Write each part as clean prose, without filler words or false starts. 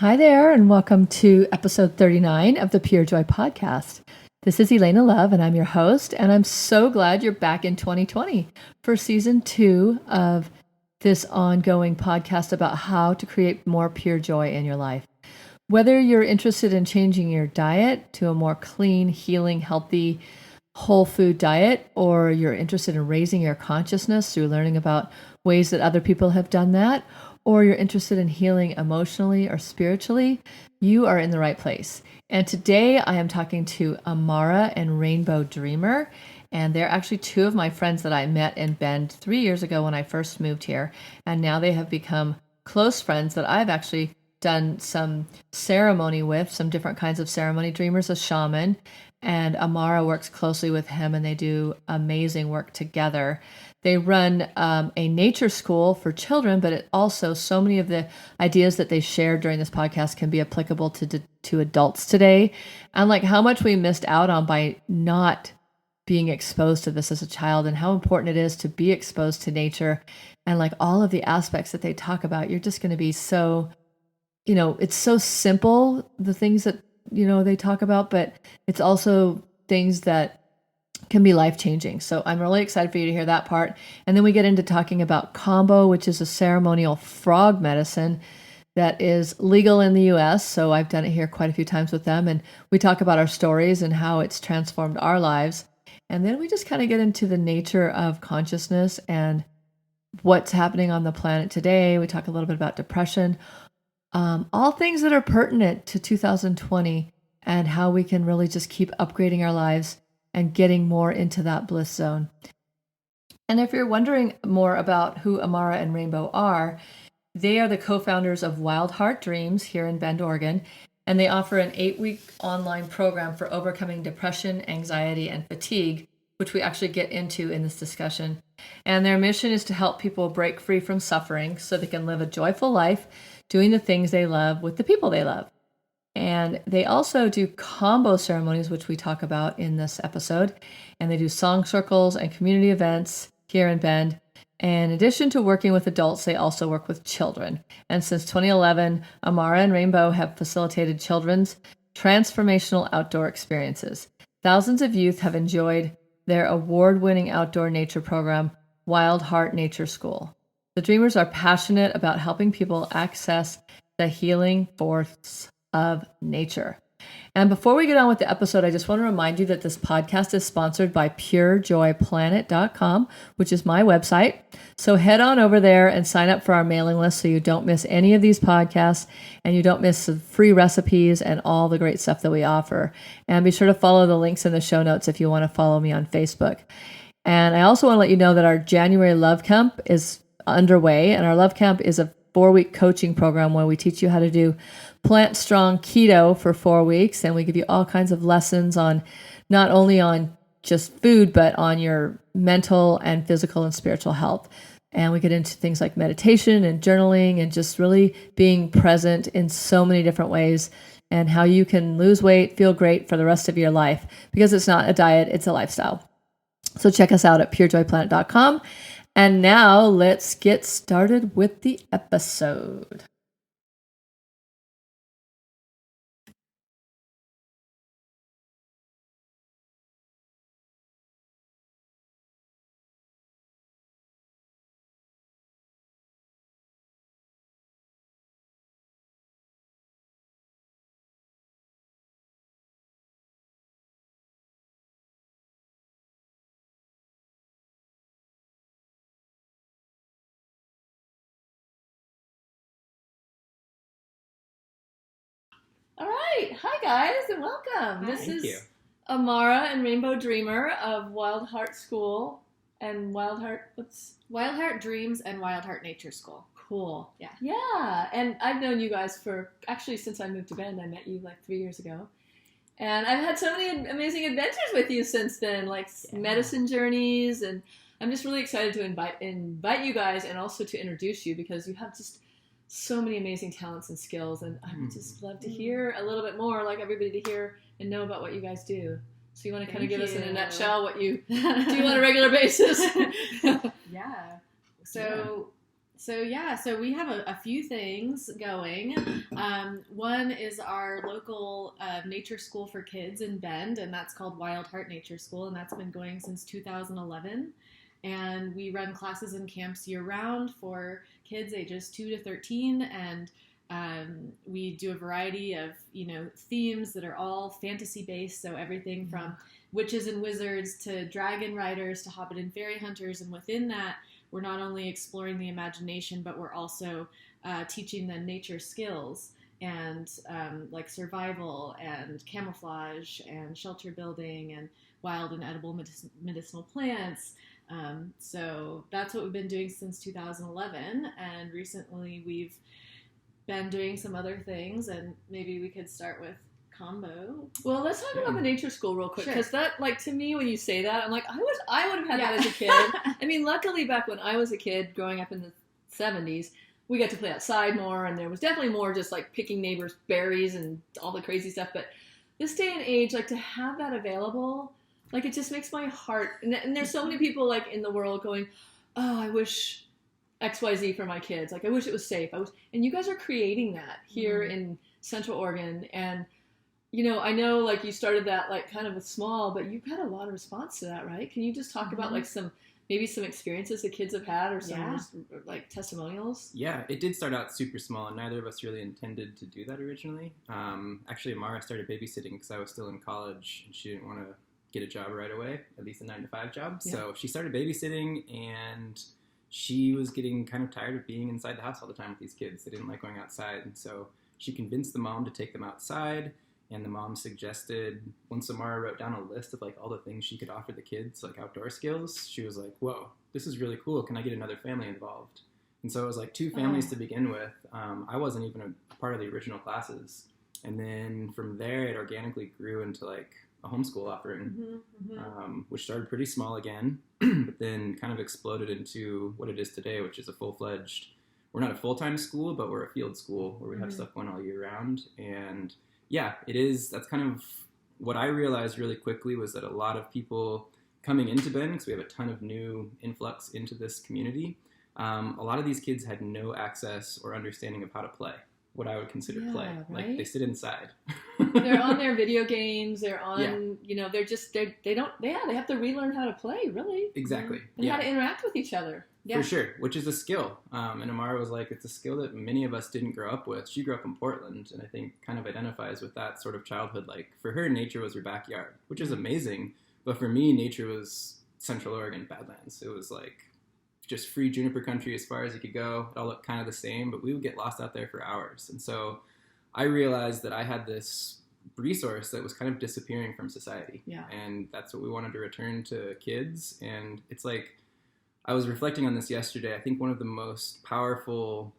Hi there, and welcome to episode 39 of the Pure Joy podcast. This is Elena Love, and I'm your host, and I'm so glad you're back in 2020 for season 2 of this ongoing podcast about how to create more pure joy in your life. Whether you're interested in changing your diet to a more clean, healing, healthy, whole food diet, or you're interested in raising your consciousness through learning about ways that other people have done that, or you're interested in healing emotionally or spiritually, you are in the right place. And today I am talking to Amara and Rainbow Dreamer, and they're actually two of my friends that I met in Bend 3 years ago when I first moved here, and now they have become close friends that I've actually done some ceremony with, some different kinds of ceremony. Dreamer's a shaman, and Amara works closely with him, and they do amazing work together. They run a nature school for children, but it also, so many of the ideas that they shared during this podcast can be applicable to adults today. And like how much we missed out on by not being exposed to this as a child, and how important it is to be exposed to nature, and like all of the aspects that they talk about. You're just going to be so, it's so simple, the things that, they talk about, but it's also things that can be life-changing. So I'm really excited for you to hear that part. And then we get into talking about Kambo, which is a ceremonial frog medicine that is legal in the US. So I've done it here quite a few times with them. And we talk about our stories and how it's transformed our lives. And then we just kind of get into the nature of consciousness and what's happening on the planet today. We talk a little bit about depression, all things that are pertinent to 2020 and how we can really just keep upgrading our lives and getting more into that bliss zone. And if you're wondering more about who Amara and Rainbow are, they are the co-founders of Wildheart Dreams here in Bend, Oregon, and they offer an 8-week online program for overcoming depression, anxiety, and fatigue, which we actually get into in this discussion. And their mission is to help people break free from suffering so they can live a joyful life, doing the things they love with the people they love. And they also do Kambo Ceremonies, which we talk about in this episode. And they do song circles and community events here in Bend. And in addition to working with adults, they also work with children. And since 2011, Amara and Rainbow have facilitated children's transformational outdoor experiences. Thousands of youth have enjoyed their award-winning outdoor nature program, Wildheart Nature School. The Dreamers are passionate about helping people access the healing force of nature. And before we get on with the episode, I just want to remind you that this podcast is sponsored by purejoyplanet.com, which is my website. So head on over there and sign up for our mailing list so you don't miss any of these podcasts and you don't miss the free recipes and all the great stuff that we offer. And be sure to follow the links in the show notes if you want to follow me on Facebook. And I also want to let you know that our January Love Camp is underway, and our Love Camp is a 4-week coaching program where we teach you how to do plant strong keto for 4 weeks, and we give you all kinds of lessons on not only on just food, but on your mental and physical and spiritual health. And we get into things like meditation and journaling and just really being present in so many different ways, and how you can lose weight, feel great for the rest of your life, because it's not a diet, it's a lifestyle. So check us out at purejoyplanet.com. And now let's get started with the episode. All right. Hi, guys, and welcome. This is Amara and Rainbow Dreamer of Wildheart School and Wildheart Dreams and Wildheart Nature School. Cool. Yeah. Yeah. And I've known you guys since I moved to Bend. I met you like 3 years ago. And I've had so many amazing adventures with you since then, like medicine journeys. And I'm just really excited to invite you guys and also to introduce you, because you have just so many amazing talents and skills. And I would just love to hear a little bit more, like everybody, to hear and know about what you guys do. So you want to kind of give us in a nutshell what you do on a regular basis? Yeah. So So we have a few things going. One is our local nature school for kids in Bend, and that's called Wildheart Nature School, and that's been going since 2011. And we run classes and camps year-round for kids ages 2 to 13, and we do a variety of, themes that are all fantasy-based, so everything from witches and wizards to dragon riders to hobbit and fairy hunters, and within that, we're not only exploring the imagination, but we're also teaching them nature skills and like survival and camouflage and shelter building and wild and edible medicinal plants. So that's what we've been doing since 2011. And recently we've been doing some other things, and maybe we could start with Kambo. Well, let's talk about the nature school real quick, because Sure. that, like, to me, when you say that, I'm like, I would have had that as a kid. I mean, luckily, back when I was a kid, growing up in the 70s, we got to play outside more, and there was definitely more just, like, picking neighbors' berries and all the crazy stuff. But this day and age, like, to have that available, like, it just makes my heart... And there's so many people, like, in the world going, oh, I wish XYZ for my kids. Like, I wish it was safe. And you guys are creating that here in Central Oregon, and... I know, like, you started that, like, kind of with small, but you've had a lot of response to that, right? Can you just talk about, like, maybe some experiences the kids have had, or some, like, testimonials? Yeah, it did start out super small, and neither of us really intended to do that originally. Actually, Amara started babysitting because I was still in college, and she didn't want to get a job right away, at least a 9-to-5 job. Yeah. So she started babysitting, and she was getting kind of tired of being inside the house all the time with these kids. They didn't like going outside, and so she convinced the mom to take them outside. And the mom suggested, once Amara wrote down a list of, like, all the things she could offer the kids, like outdoor skills, she was like, whoa, this is really cool. Can I get another family involved? And so it was like 2 families to begin with. I wasn't even a part of the original classes. And then from there, it organically grew into, like, a homeschool offering, which started pretty small again, but then kind of exploded into what it is today, which is a full-fledged, we're not a full-time school, but we're a field school where we have stuff going all year round. And yeah, it is. That's kind of what I realized really quickly, was that a lot of people coming into Bend, because we have a ton of new influx into this community, a lot of these kids had no access or understanding of how to play, what I would consider play. Right? Like, they sit inside. They're on their video games. They're on, they're just, they have to relearn how to play, really. Exactly. And how to interact with each other. Yeah. For sure, which is a skill. And Amara was like, it's a skill that many of us didn't grow up with. She grew up in Portland, and I think kind of identifies with that sort of childhood. Like, for her, nature was her backyard, which is amazing. But for me, nature was Central Oregon Badlands. It was like just free juniper country as far as you could go. It all looked kind of the same, but we would get lost out there for hours. And so I realized that I had this resource that was kind of disappearing from society. Yeah. And that's what we wanted to return to kids. And it's like, I was reflecting on this yesterday. I think one of the most powerful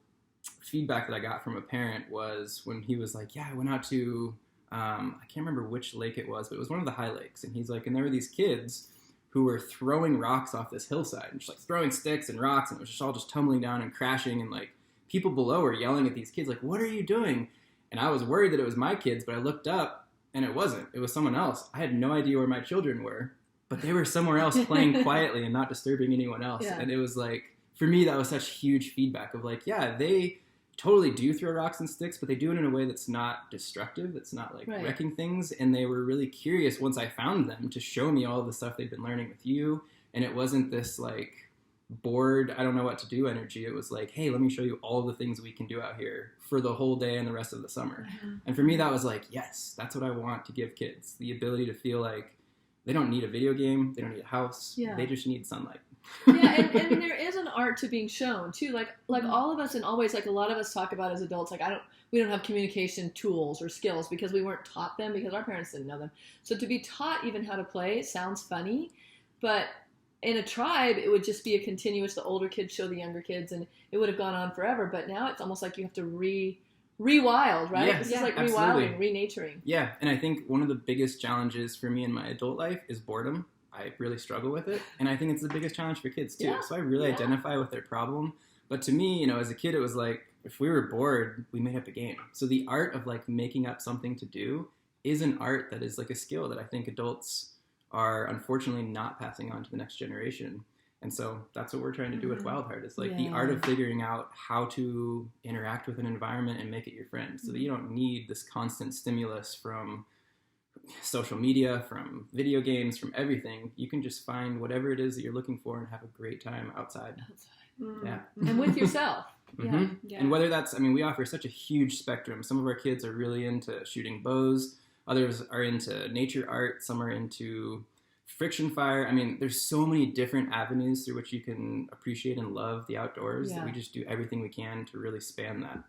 feedback that I got from a parent was when he was like, yeah, I went out to, I can't remember which lake it was, but it was one of the high lakes. And he's like, and there were these kids who were throwing rocks off this hillside, and just like throwing sticks and rocks, and it was just all just tumbling down and crashing. And like, people below were yelling at these kids, like, what are you doing? And I was worried that it was my kids, but I looked up and it wasn't. It was someone else. I had no idea where my children were. But they were somewhere else playing quietly and not disturbing anyone else. Yeah. And it was like, for me, that was such huge feedback of like, yeah, they totally do throw rocks and sticks, but they do it in a way that's not destructive. That's not like wrecking things. And they were really curious once I found them to show me all of the stuff they'd been learning with you. And it wasn't this like bored, I don't know what to do energy. It was like, hey, let me show you all the things we can do out here for the whole day and the rest of the summer. And for me, that was like, yes, that's what I want to give kids. The ability to feel like, they don't need a video game. They don't need a house. Yeah. They just need sunlight. Yeah, and there is an art to being shown too. Like all of us, and always, like, a lot of us talk about as adults, like we don't have communication tools or skills because we weren't taught them, because our parents didn't know them. So to be taught even how to play, it sounds funny, but in a tribe, it would just be a continuous. The older kids show the younger kids, and it would have gone on forever. But now it's almost like you have to rewild, right? Yeah, this is like absolutely. Rewilding, renaturing. Yeah, and I think one of the biggest challenges for me in my adult life is boredom. I really struggle with it, and I think it's the biggest challenge for kids too. Yeah. So I really identify with their problem. But to me, as a kid, it was like, if we were bored, we made up a game. So the art of like making up something to do is an art that is like a skill that I think adults are unfortunately not passing on to the next generation. And so that's what we're trying to do with Wildheart. It's like the Yeah. art of figuring out how to interact with an environment and make it your friend, so that you don't need this constant stimulus from social media, from video games, from everything. You can just find whatever it is that you're looking for and have a great time outside. Yeah. And with yourself. Mhm. Yeah. And whether that's, I mean, we offer such a huge spectrum. Some of our kids are really into shooting bows. Others are into nature art. Some are into friction fire. I mean, there's so many different avenues through which you can appreciate and love the outdoors that we just do everything we can to really span that.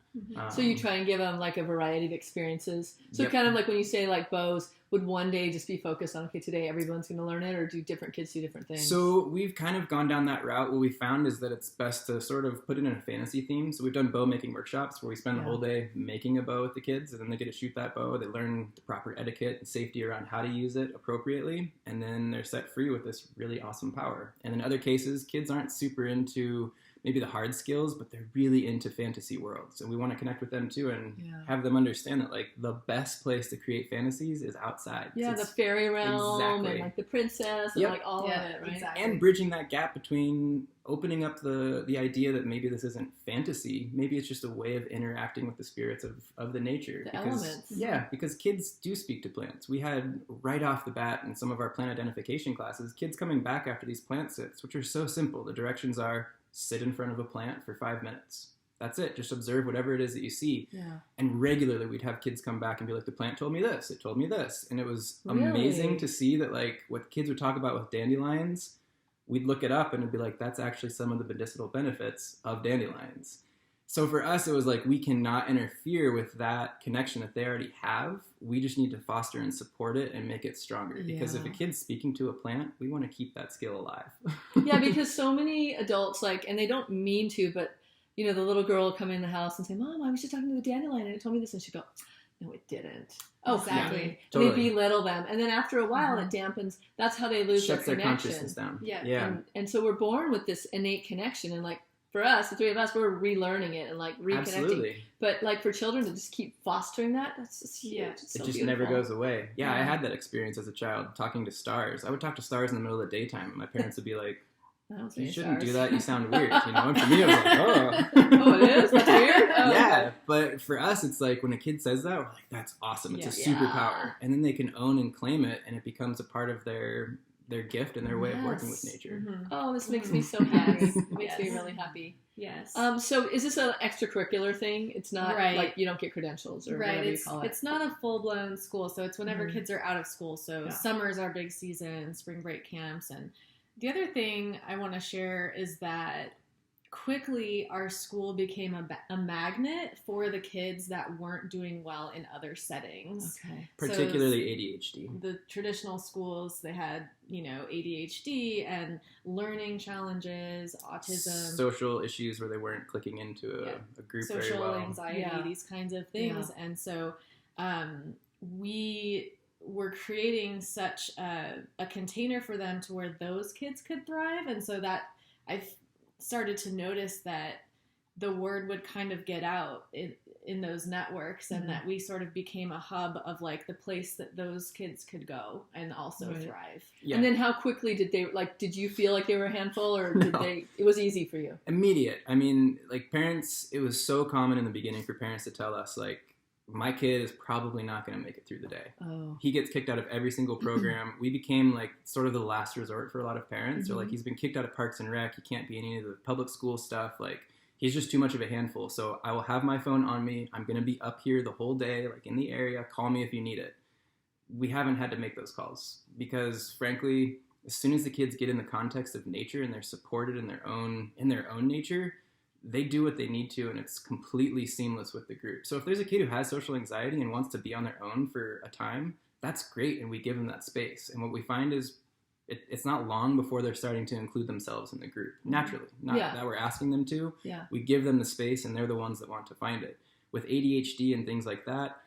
So you try and give them like a variety of experiences. So Yep. kind of like when you say like bows, would one day just be focused on, okay, today everyone's going to learn it, or do different kids do different things? So we've kind of gone down that route. What we found is that it's best to sort of put it in a fantasy theme. So we've done bow making workshops where we spend the whole day making a bow with the kids, and then they get to shoot that bow. They learn the proper etiquette and safety around how to use it appropriately, and then they're set free with this really awesome power. And in other cases, kids aren't super into maybe the hard skills, but they're really into fantasy worlds. And we want to connect with them too and have them understand that like the best place to create fantasies is outside. Yeah, the fairy realm Exactly. and like the princess and like all of it, right? Exactly. And bridging that gap between opening up the idea that maybe this isn't fantasy, maybe it's just a way of interacting with the spirits of the nature. The elements. Yeah, because kids do speak to plants. We had right off the bat in some of our plant identification classes, kids coming back after these plant sits, which are so simple. The directions are sit in front of a plant for 5 minutes. That's it. Just observe whatever it is that you see. Yeah. And regularly we'd have kids come back and be like, the plant told me this, it told me this. And it was Really? amazing to see that like what kids would talk about with dandelions, we'd look it up and it'd be like, that's actually some of the medicinal benefits of dandelions. So for us, it was like, we cannot interfere with that connection that they already have. We just need to foster and support it and make it stronger. Because if a kid's speaking to a plant, we want to keep that skill alive. Yeah, because so many adults like, and they don't mean to, but you know, the little girl will come in the house and say, Mom, I was just talking to the dandelion and it told me this. And she'd go, no, it didn't. Oh, Exactly. yeah. And Totally. they belittle them. And then after a while, it dampens. That's how they lose Shuts their their connection. consciousness down. Yeah. And so we're born with this innate connection. And like, for us, the three of us, we're relearning it and like reconnecting. Absolutely. But like for children to just keep fostering that, that's just huge. Yeah. It's so It just beautiful. never goes away. Yeah, I had that experience as a child, talking to stars. I would talk to stars in the middle of the daytime. And my parents would be like, I don't you say shouldn't stars. do that. You sound weird. You know? And for me, I was like, oh. Oh, it is? That's weird? Oh, Yeah, okay. but for us, it's like when a kid says that, we're like, that's awesome. It's a Yeah. superpower. And then they can own and claim it, and it becomes a part of their gift and their way of working with Yes. nature. Oh, this makes me so happy. Yes. It makes me Yes. really happy. Yes. So is this an extracurricular thing? It's not Right. like you don't get credentials or whatever you call it. It's not a full-blown school, so it's whenever Mhm. kids are out of school. So Yeah. summer's our big season, spring break camps. And the other thing I want to share is that quickly our school became a magnet for the kids that weren't doing well in other settings. Okay. Particularly ADHD. The traditional schools, they had, ADHD and learning challenges, autism, Social issues where they weren't clicking into a group very social well. anxiety, Yeah. these kinds of things. And so we were creating such a container for them to where those kids could thrive. And so that I've started to notice that the word would kind of get out in those networks, and that we sort of became a hub of like the place that those kids could go and also thrive. Yeah. And then how quickly did you feel like they were a handful, or did No. it was easy for you? Immediate. I mean, like parents, it was so common in the beginning for parents to tell us, like, my kid is probably not going to make it through the day. Oh. He gets kicked out of every single program. We became like sort of the last resort for a lot of parents. They're like, he's been kicked out of Parks and Rec. He can't be in any of the public school stuff. Like, he's just too much of a handful. So I will have my phone on me. I'm going to be up here the whole day, like in the area. Call me if you need it. We haven't had to make those calls because, frankly, as soon as the kids get in the context of nature and they're supported in their own nature, they do what they need to, and it's completely seamless with the group. So if there's a kid who has social anxiety and wants to be on their own for a time, that's great, and we give them that space. And what we find is it's not long before they're starting to include themselves in the group, naturally. Not that we're asking them to. Yeah. We give them the space, and they're the ones that want to find it. With ADHD and things like that,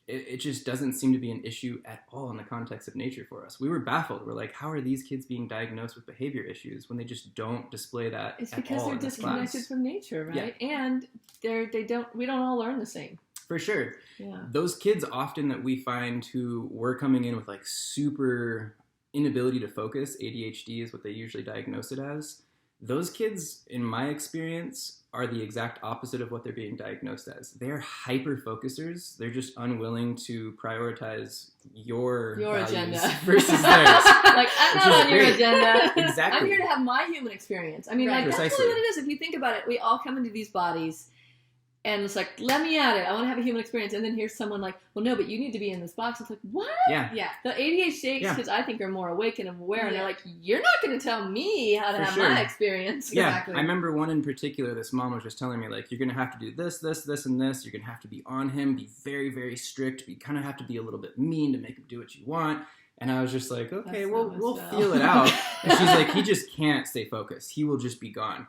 it just doesn't seem to be an issue at all in the context of nature for us. We were baffled. We're like, how are these kids being diagnosed with behavior issues when they just don't display that It's at because all they're in this disconnected class? from nature, right? And we don't all learn the same. For sure. Yeah. Those kids often that we find who were coming in with like super inability to focus, ADHD is what they usually diagnose it as. those kids, in my experience, are the exact opposite of what they're being diagnosed as. They're hyper focusers. They're just unwilling to prioritize your values agenda versus theirs. Like, I'm Which not is on your great. agenda. Exactly. I'm here to have my human experience. I mean, Right. like, that's Precisely. really what it is. If you think about it, we all come into these bodies, and it's like, let me at it. I want to have a human experience. And then here's someone like, well, no, but you need to be in this box. It's like, what? Yeah. Yeah. The ADHD Yeah. kids, I think, are more awake and aware, and Yeah. they're like, you're not going to tell me how to For have sure. my experience. Yeah, Exactly. I remember one in particular, this mom was just telling me, like, you're going to have to do this, this, this, and this. You're going to have to be on him, be very, very strict. You kind of have to be a little bit mean to make him do what you want. And I was just like, okay, That's well, not my we'll style. feel it out. And she's like, he just can't stay focused. He will just be gone.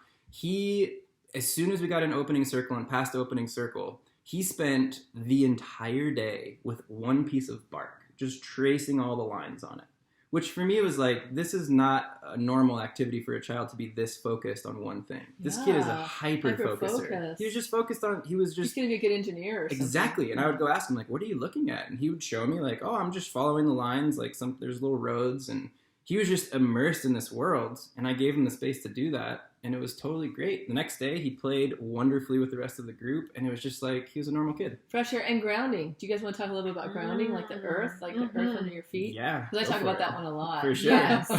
As soon as we got an opening circle and past the opening circle, he spent the entire day with one piece of bark, just tracing all the lines on it. Which for me was like, this is not a normal activity for a child to be this focused on one thing. This kid is a Yeah, hyper-focuser. hyper-focused. He was just focused on, he was He's just, going to be a good engineer or something. exactly. And I would go ask him, like, what are you looking at? And he would show me, like, oh, I'm just following the lines, like, there's little roads. And he was just immersed in this world. And I gave him the space to do that. And it was totally great. The next day, he played wonderfully with the rest of the group. And it was just like, he was a normal kid. Fresh air and grounding. Do you guys want to talk a little bit about grounding, like the earth, like the earth under your feet? Yeah. Because I go talk for about it. that one a lot. For sure. Yes.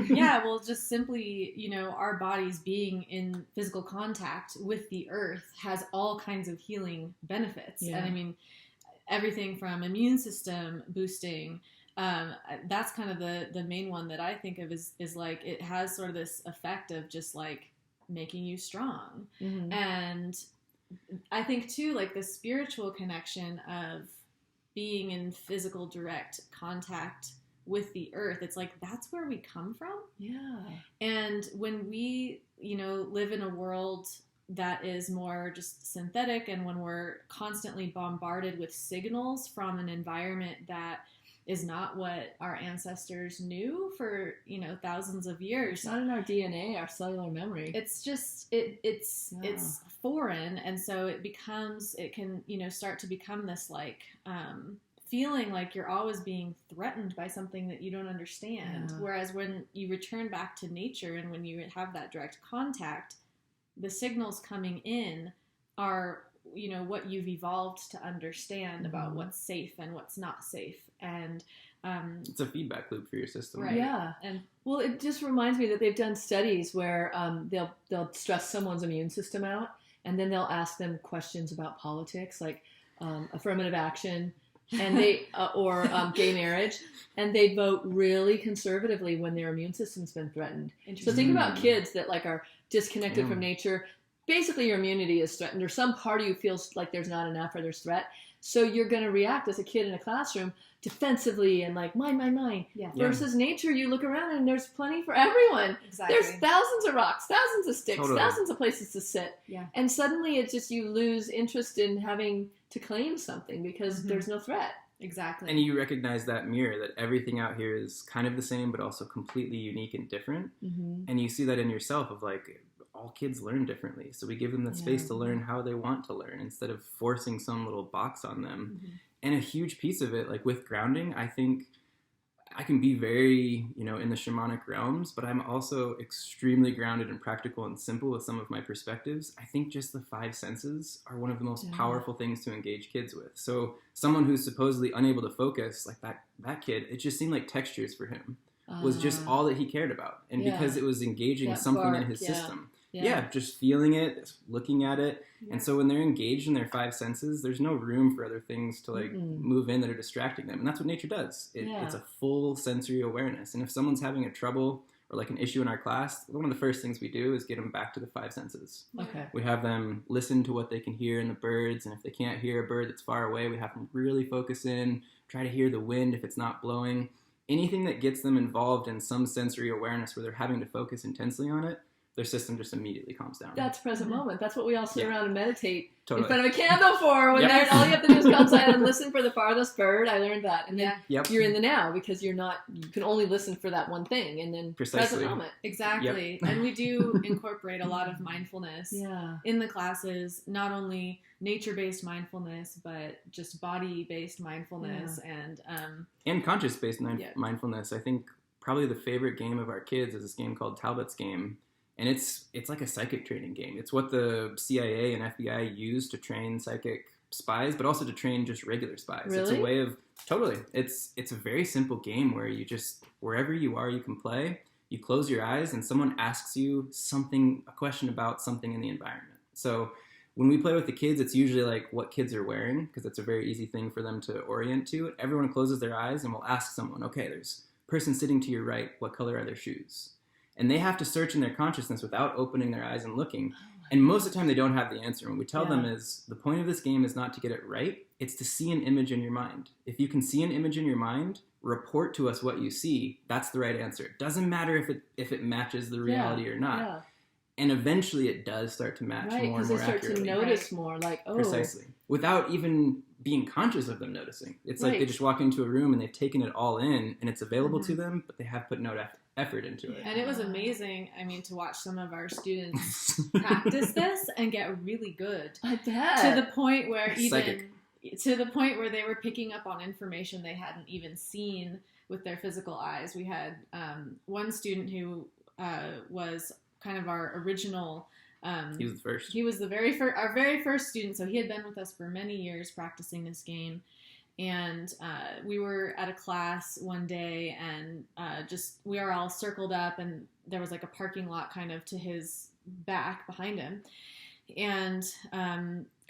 Yeah, well, just simply, our bodies being in physical contact with the earth has all kinds of healing benefits. Yeah. And I mean, everything from immune system boosting, that's kind of the main one that I think of is like, it has sort of this effect of just like making you strong. Mhm. And I think too, like the spiritual connection of being in physical direct contact with the earth, it's like that's where we come from. Yeah. And when we live in a world that is more just synthetic, and when we're constantly bombarded with signals from an environment that is not what our ancestors knew for thousands of years, It's not in our DNA, our cellular memory. it's just it's foreign, and so it can start to become this like feeling like you're always being threatened by something that you don't understand. Yeah. Whereas when you return back to nature and when you have that direct contact, the signals coming in are what you've evolved to understand about what's safe and what's not safe. And It's a feedback loop for your system. Right. Yeah. and Well, it just reminds me that they've done studies where they'll stress someone's immune system out, and then they'll ask them questions about politics, like affirmative action, and they or gay marriage, and they vote really conservatively when their immune system's been threatened. So think about kids that like are disconnected from nature. Basically, your immunity is threatened, or some part of you feels like there's not enough, or there's threat. So you're going to react as a kid in a classroom defensively and like mine. Yeah. Versus nature, you look around and there's plenty for everyone. Exactly. There's thousands of rocks, thousands of sticks, Totally. thousands of places to sit. Yeah. And suddenly it's just you lose interest in having to claim something because there's no threat. Exactly. And you recognize that mirror, that everything out here is kind of the same, but also completely unique and different. Mm-hmm. And you see that in yourself of like, all kids learn differently. So we give them the space to learn how they want to learn instead of forcing some little box on them. Mhm. And a huge piece of it, like with grounding, I think I can be very, in the shamanic realms, but I'm also extremely grounded and practical and simple with some of my perspectives. I think just the 5 senses are one of the most powerful things to engage kids with. So someone who's supposedly unable to focus, like that kid, it just seemed like textures for him was just all that he cared about. And because it was engaging That something in bark, his system. Yeah. Just feeling it, looking at it. Yeah. And so when they're engaged in their 5 senses, there's no room for other things to like Mm-mm. move in that are distracting them. And that's what nature does. It's a full sensory awareness. And if someone's having a trouble or like an issue in our class, one of the first things we do is get them back to the 5 senses. Okay. We have them listen to what they can hear in the birds. And if they can't hear a bird that's far away, we have them really focus in, try to hear the wind if it's not blowing. Anything that gets them involved in some sensory awareness where they're having to focus intensely on it, their system just immediately calms down. That's present moment. That's what we all sit around and meditate in front of a candle for. When all you have to do is go outside and listen for the farthest bird. I learned that. And then you're in the now because you can only listen for that one thing. And then present moment. Exactly. And we do incorporate a lot of mindfulness in the classes, not only nature-based mindfulness, but just body-based mindfulness and conscious-based mindfulness. I think probably the favorite game of our kids is this game called Talbot's Game. And it's like a psychic training game. It's what the CIA and FBI use to train psychic spies, but also to train just regular spies. Really? It's a way of totally. It's a very simple game where you just wherever you are, you can play. You close your eyes and someone asks you a question about something in the environment. So when we play with the kids, it's usually like what kids are wearing, because it's a very easy thing for them to orient to. Everyone closes their eyes and we'll ask someone, okay, there's a person sitting to your right. What color are their shoes? And they have to search in their consciousness without opening their eyes and looking. And most of the time they don't have the answer. What we tell them is the point of this game is not to get it right. It's to see an image in your mind. If you can see an image in your mind, report to us what you see. That's the right answer. It doesn't matter if it matches the reality or not. Yeah. And eventually it does start to match more and more accurately. Because they start to notice more, like, oh. Precisely. Without even being conscious of them noticing. It's like they just walk into a room and they've taken it all in and it's available to them, but they have put no effort into it. And it was amazing, to watch some of our students practice this and get really good. I bet. To the point where they were picking up on information they hadn't even seen with their physical eyes. We had one student who was kind of our original. He was the first. He was our very first student. So he had been with us for many years practicing this game. And we were at a class one day and we are all circled up and there was like a parking lot kind of to his back behind him. And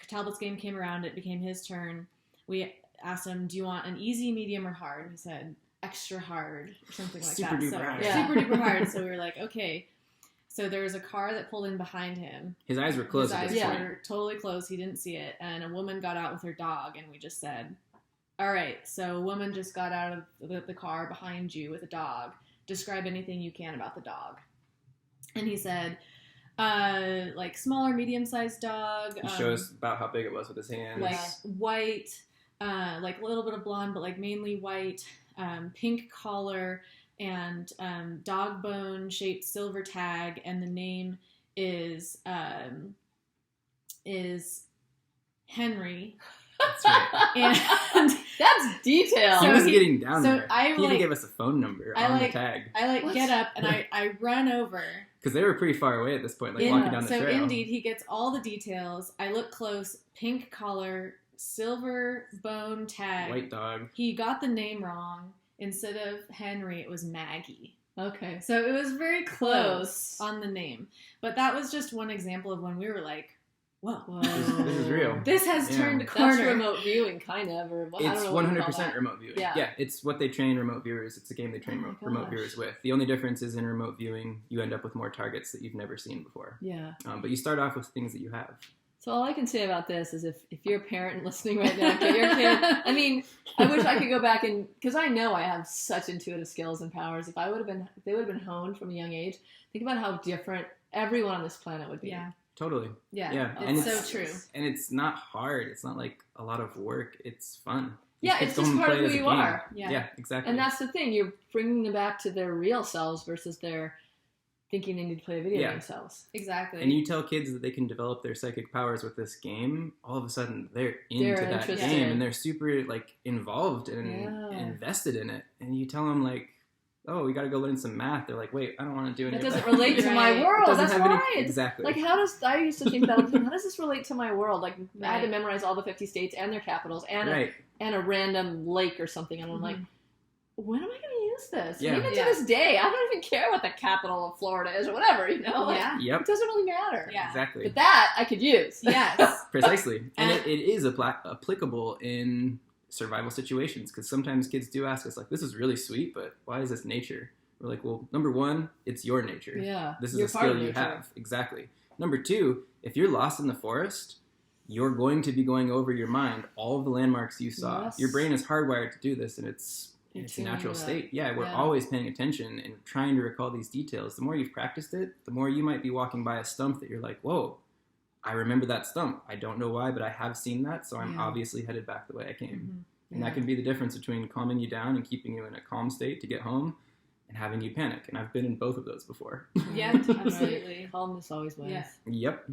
Talbot's game came around. It became his turn. We asked him, do you want an easy, medium, or hard? He said, extra hard or something like super that. Duper hard. Super duper hard. So we were like, okay. So there was a car that pulled in behind him. His eyes were closed at this point. His eyes were totally closed. He didn't see it. And a woman got out with her dog, and we just said, all right, so a woman just got out of the car behind you with a dog. Describe anything you can about the dog. And he said, like smaller, medium-sized dog. He showed us about how big it was with his hands. Like white, like a little bit of blonde, but like mainly white, pink collar, and dog bone shaped silver tag, and the name is Henry. That's right. And that's detailed. He was getting down there. He even gave us a phone number on the tag. I get up and I run over. Because they were pretty far away at this point, like walking down the trail. So indeed, he gets all the details. I look close, pink collar, silver bone tag. White dog. He got the name wrong. Instead of Henry, it was Maggie. Okay. So it was very close on the name. But that was just one example of when we were like, whoa. This is real. This has turned a corner. That's remote viewing, kind of. Or it's 100% remote viewing. Yeah. It's what they train remote viewers. It's a game they train remote viewers with. The only difference is in remote viewing, you end up with more targets that you've never seen before. Yeah. But you start off with things that you have. So all I can say about this is if you're a parent listening right now, get your kid. I mean, I wish I could go back and, because I know I have such intuitive skills and powers. If they would have been honed from a young age, think about how different everyone on this planet would be. Yeah. Totally. Yeah. It's so true. And it's not hard. It's not like a lot of work. It's fun. Yeah, it's just part of who you are. Yeah, exactly. And that's the thing. You're bringing them back to their real selves versus their thinking they need to play a video game selves. Exactly. And you tell kids that they can develop their psychic powers with this game, all of a sudden they're into that game and they're super like involved and invested in it. And you tell them like, oh, we got to go learn some math. They're like, wait, I don't want to do any of that. That doesn't relate to my world. That's right. Exactly. Like, I used to think that all the time. How does this relate to my world? Like, I had to memorize all the 50 states and their capitals and a random lake or something. And I'm like, when am I going to use this? Yeah. Even to this day, I don't even care what the capital of Florida is or whatever, you know? Like, it doesn't really matter. Yeah. Exactly. But that I could use. Yes. Precisely. And it is applicable in survival situations, because sometimes kids do ask us like, this is really sweet, but why is this nature? We're like, well, number one, it's your nature. Yeah. This is a skill you have. Exactly. Number two, if you're lost in the forest, you're going to be going over your mind all of the landmarks you saw. Your brain is hardwired to do this, and it's a natural state. Yeah, we're always paying attention and trying to recall these details. The more you've practiced it, the more you might be walking by a stump that you're like, whoa, I remember that stump. I don't know why, but I have seen that, so I'm obviously headed back the way I came. And that can be the difference between calming you down and keeping you in a calm state to get home and having you panic. And I've been in both of those before. Yeah, absolutely. Calmness always wins. Yeah. Yep.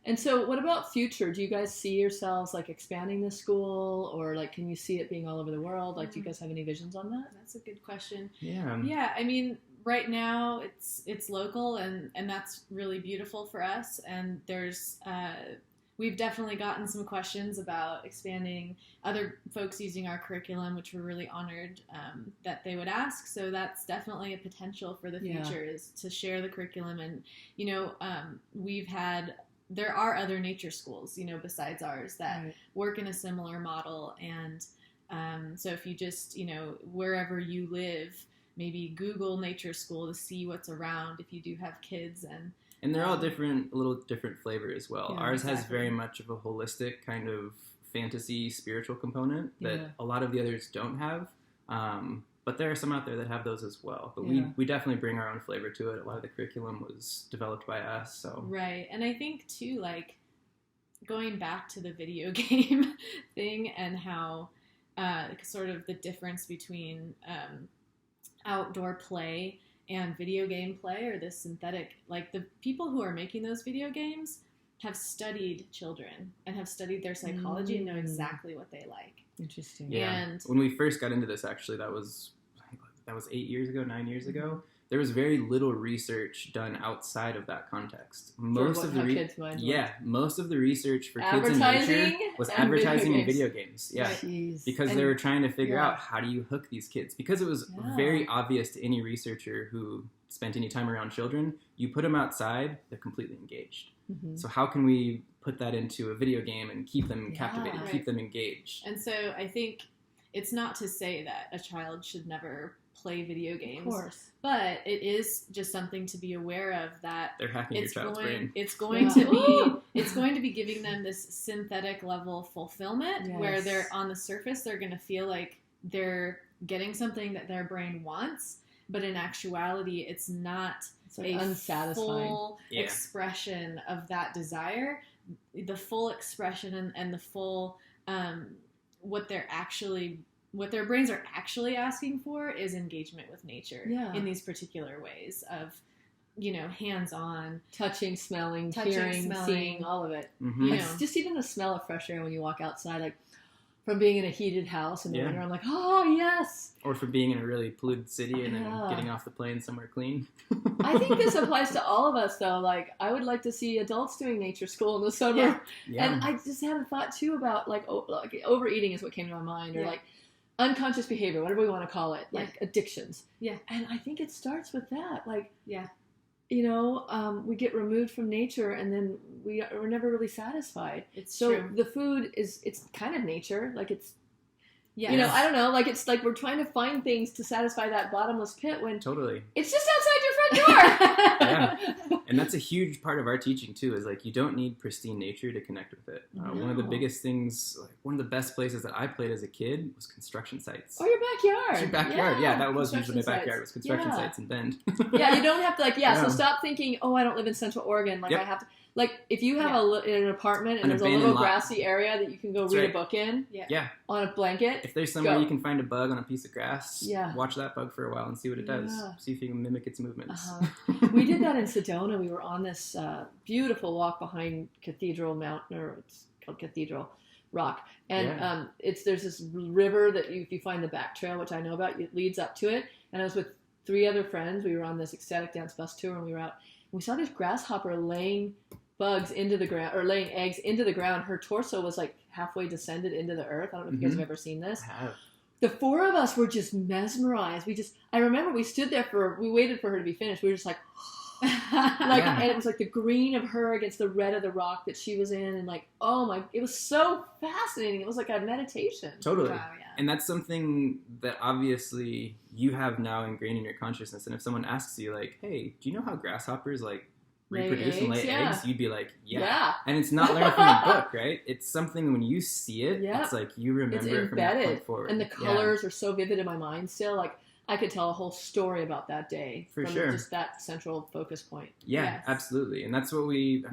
And so what about future? Do you guys see yourselves like expanding the school, or like can you see it being all over the world? Like do you guys have any visions on that? That's a good question. Yeah. Yeah, I mean, right now it's local, and that's really beautiful for us. And there's we've definitely gotten some questions about expanding other folks using our curriculum, which we're really honored that they would ask. So that's definitely a potential for the future, is to share the curriculum. And, there are other nature schools, besides ours that work in a similar model. And so if you just, wherever you live, maybe Google nature school to see what's around if you do have kids. And they're all different, a little different flavor as well. Yeah, Ours has very much of a holistic kind of fantasy, spiritual component that a lot of the others don't have. But there are some out there that have those as well. But we definitely bring our own flavor to it. A lot of the curriculum was developed by us. So Right. And I think, too, like, going back to the video game thing and how sort of the difference between outdoor play and video game play, or this synthetic, like, the people who are making those video games have studied children and have studied their psychology and know exactly what they like. Interesting. Yeah. And when we first got into this, actually, that was 9 years ago. There was very little research done outside of that context. Most of the research for kids in nature was advertising and video games. Yeah, because they were trying to figure out, how do you hook these kids? Because it was very obvious to any researcher who spent any time around children. You put them outside, they're completely engaged. Mm-hmm. So how can we put that into a video game and keep them captivated, keep them engaged? And so I think it's not to say that a child should never play video games. Of course. But it is just something to be aware of, that they're hacking your child's brain. It's going to be giving them this synthetic level fulfillment where they're on the surface, they're going to feel like they're getting something that their brain wants, but in actuality it's not a full expression of that desire. The full expression and the full what their brains are actually asking for is engagement with nature in these particular ways of, hands-on. Touching, smelling, hearing, seeing, all of it. Mm-hmm. It's just even the smell of fresh air when you walk outside, like from being in a heated house in the winter, I'm like, oh, yes. Or from being in a really polluted city and then getting off the plane somewhere clean. I think this applies to all of us, though. Like, I would like to see adults doing nature school in the summer. Yeah. And I just had a thought, too, about, like overeating is what came to my mind, or, like, unconscious behavior, whatever we want to call it, like addictions. Yeah. And I think it starts with that. Like, we get removed from nature and then we're never really satisfied. It's so true. The food it's kind of nature. Like it's, I don't know, like it's like we're trying to find things to satisfy that bottomless pit when totally it's just outside your front door. And that's a huge part of our teaching too, is like you don't need pristine nature to connect with it. One of the biggest things, like one of the best places that I played as a kid was construction sites. Oh, your backyard. It's your backyard. Yeah, that was usually my backyard, was construction sites in Bend. You don't have to so stop thinking, oh, I don't live in Central Oregon, like I have to. Like, if you have an apartment and there's a little grassy area that you can go read a book in on a blanket. If there's somewhere you can find a bug on a piece of grass, watch that bug for a while and see what it does. See if you can mimic its movements. We did that in Sedona. We were on this beautiful walk behind Cathedral Mountain, or it's called Cathedral Rock. And there's this river that if you find the back trail, which I know about, it leads up to it. And I was with 3 other friends. We were on this ecstatic dance bus tour, and we were out. We saw this grasshopper laying bugs into the ground, or laying eggs into the ground. Her torso was like halfway descended into the earth. I don't know if you guys have ever seen this. I have. The 4 of us were just mesmerized. I remember we stood there we waited for her to be finished. We were just like, and it was like the green of her against the red of the rock that she was in. And like, it was so fascinating. It was like a meditation. Totally. Wow, and that's something that obviously you have now ingrained in your consciousness. And if someone asks you like, hey, do you know how grasshoppers like reproduce and lay eggs? You'd be like, yeah. And it's not learned from a book, right? It's something when you see it, it's like you remember it from that point forward. And the colors are so vivid in my mind still. Like, I could tell a whole story about that day from just that central focus point. Yeah, absolutely. And that's what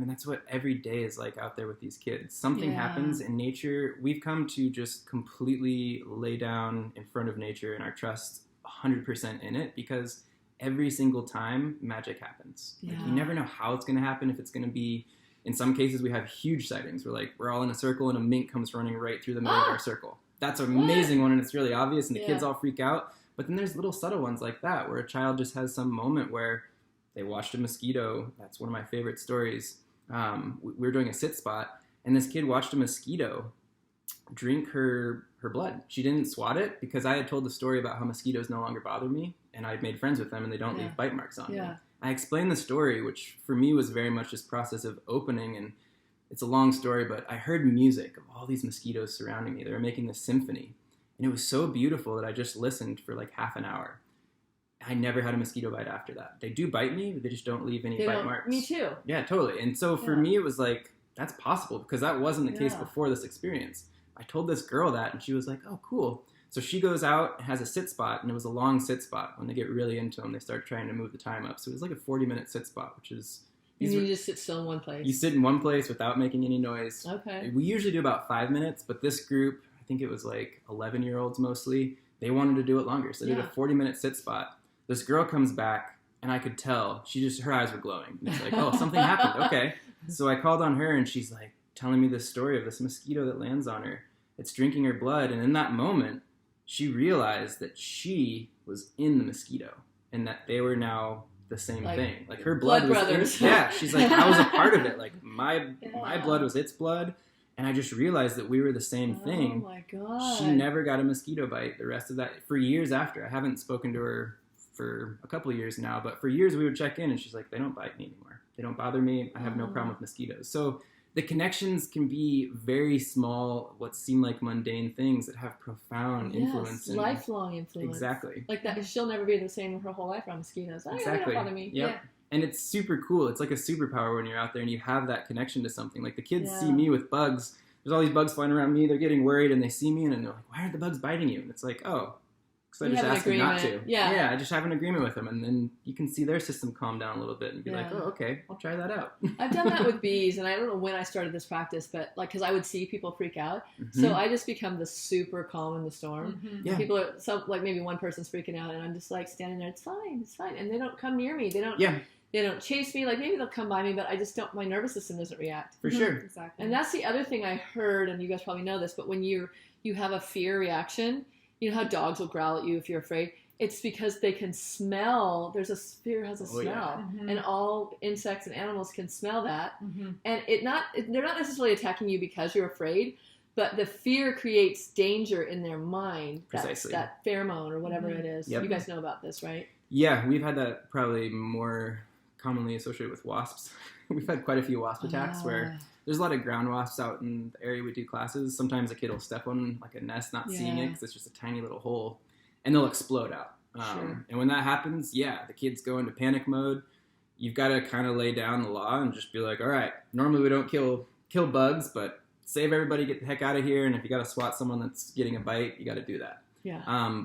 that's what every day is like out there with these kids. Something happens in nature. We've come to just completely lay down in front of nature and our trust 100% in it, because every single time magic happens. Like, you never know how it's going to happen. If it's going to be, in some cases we have huge sightings where like we're all in a circle and a mink comes running right through the middle of our circle. That's an amazing one, and it's really obvious and the kids all freak out. But then there's little subtle ones like that where a child just has some moment where they watched a mosquito. That's one of my favorite stories. We were doing a sit spot, and this kid watched a mosquito drink her blood. She didn't swat it because I had told the story about how mosquitoes no longer bother me, and I'd made friends with them, and they don't leave bite marks on me. I explained the story, which for me was very much this process of opening, and it's a long story, but I heard music of all these mosquitoes surrounding me. They were making this symphony, and it was so beautiful that I just listened for like half an hour. I never had a mosquito bite after that. They do bite me, but they just don't leave any bite marks. Me too. Yeah, totally. And so for me, it was like, that's possible, because that wasn't the case before this experience. I told this girl that, and she was like, oh, cool. So she goes out and has a sit spot, and it was a long sit spot. When they get really into them, they start trying to move the time up. So it was like a 40-minute sit spot, which is... You just sit still in one place. You sit in one place without making any noise. Okay. We usually do about 5 minutes, but this group, I think it was like 11-year-olds mostly, they wanted to do it longer. So they did a 40-minute sit spot. This girl comes back, and I could tell, her eyes were glowing. And it's like, oh, something happened. Okay. So I called on her, and she's like telling me this story of this mosquito that lands on her. It's drinking her blood. And in that moment, she realized that she was in the mosquito and that they were now the same thing. Like her blood was brothers. She's like, I was a part of it. Like my blood was its blood. And I just realized that we were the same thing. Oh my God. She never got a mosquito bite the rest of that for years after. I haven't spoken to her for a couple of years now, but for years we would check in and she's like, they don't bite me anymore. They don't bother me. I have no problem with mosquitoes. So the connections can be very small, what seem like mundane things that have profound influence. And lifelong influence. Exactly. Like that, she'll never be the same her whole life around mosquitoes. They don't bother me. Yep. Yeah. And it's super cool. It's like a superpower when you're out there and you have that connection to something. Like the kids see me with bugs. There's all these bugs flying around me. They're getting worried and they see me and they're like, why aren't the bugs biting you? And it's like, oh, because I just asked them not to. Yeah, I just have an agreement with them. And then you can see their system calm down a little bit and be like, oh, okay, I'll try that out. I've done that with bees, and I don't know when I started this practice, but like, because I would see people freak out. So I just become the super calm in the storm. People are, like maybe one person's freaking out, and I'm just like standing there, it's fine. And they don't come near me. They don't chase me. Like maybe they'll come by me, but I just don't, my nervous system doesn't react. For sure. Exactly. And that's the other thing I heard, and you guys probably know this, but when you have a fear reaction, you know how dogs will growl at you if you're afraid? It's because they can smell. Fear has a smell, and all insects and animals can smell that. And they're not necessarily attacking you because you're afraid, but the fear creates danger in their mind. Precisely. That pheromone or whatever it is. Yep. You guys know about this, right? Yeah, we've had that probably more commonly associated with wasps. We've had quite a few wasp attacks where there's a lot of ground wasps out in the area we do classes. Sometimes a kid will step on like a nest, not seeing it because it's just a tiny little hole, and they'll explode out. And when that happens, the kids go into panic mode. You've got to kind of lay down the law and just be like, all right, normally we don't kill bugs, but save everybody, get the heck out of here. And if you got to swat someone that's getting a bite, you got to do that.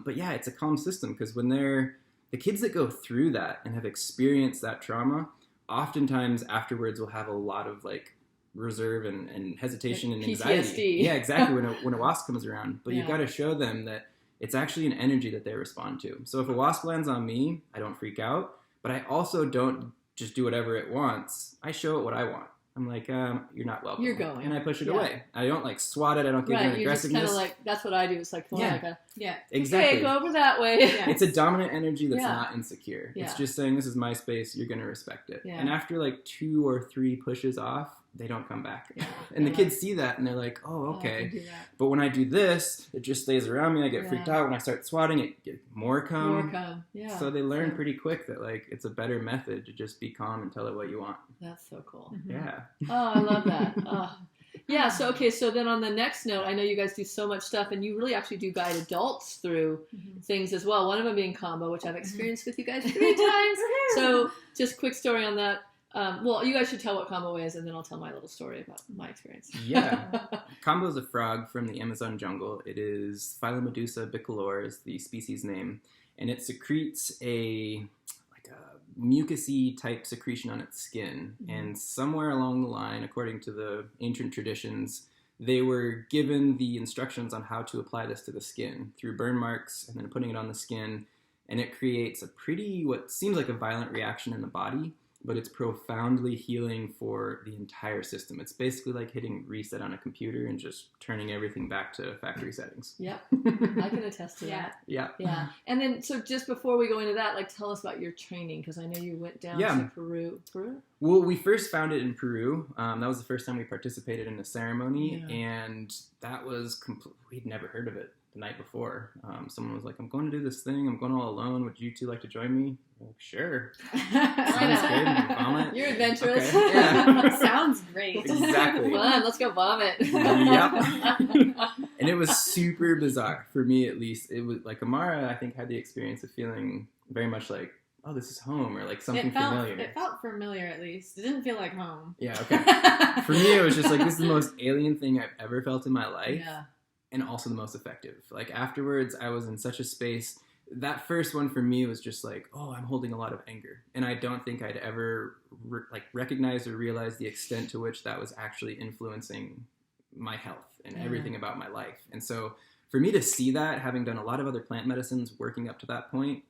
But it's a calm system because when the kids that go through that and have experienced that trauma, oftentimes afterwards will have a lot of like reserve and hesitation and anxiety. PTSD. Yeah, exactly. When a wasp comes around, but you've got to show them that it's actually an energy that they respond to. So if a wasp lands on me, I don't freak out, but I also don't just do whatever it wants. I show it what I want. I'm like, you're not welcome. You're going. And I push it away. I don't like swat it. I don't give it an aggressiveness. You're just kind of like, that's what I do. It's like, exactly. Okay, go over that way. It's a dominant energy that's not insecure. It's just saying, this is my space. You're going to respect it. And after like 2 or 3 pushes off, they don't come back. And the kids see that and they're like, oh, okay. But when I do this, it just stays around me. I get freaked out. When I start swatting, it get more come. So they learn pretty quick that like it's a better method to just be calm and tell it what you want. That's so cool. Yeah. Oh, I love that. So then on the next note, I know you guys do so much stuff, and you really actually do guide adults through things as well. One of them being Kambo, which I've experienced with you guys 3 times. So just quick story on that. Well, you guys should tell what Kambo is, and then I'll tell my little story about my experience. Kambo is a frog from the Amazon jungle. It is Phylomedusa bicolor is the species name, and it secretes a mucousy type secretion on its skin. And somewhere along the line, according to the ancient traditions, they were given the instructions on how to apply this to the skin through burn marks and then putting it on the skin. And it creates a what seems like a violent reaction in the body. but it's profoundly healing for the entire system. It's basically like hitting reset on a computer and just turning everything back to factory settings. Yep. I can attest to that. Yeah. Yeah. And then, so just before we go into that, like, tell us about your training, because I know you went down to Peru. Well, we first found it in Peru. That was the first time we participated in a ceremony, and that was we'd never heard of it the night before. Someone was like, I'm going to do this thing. I'm going all alone. Would you two like to join me? Like, sure. Sounds good. Vomit. You're adventurous. Okay. Yeah. Sounds great. Exactly. Fun. Let's go vomit. Yep. And it was super bizarre for me, at least. It was like Amara, I think, had the experience of feeling very much like, oh, this is home, or like something familiar. It felt familiar, at least. It didn't feel like home. Yeah, okay. For me, it was just like, this is the most alien thing I've ever felt in my life. Yeah. And also the most effective. Like, afterwards, I was in such a space. That first one for me was just like, oh, I'm holding a lot of anger. And I don't think I'd ever recognize or realize the extent to which that was actually influencing my health and everything about my life. And so for me to see that, having done a lot of other plant medicines working up to that point,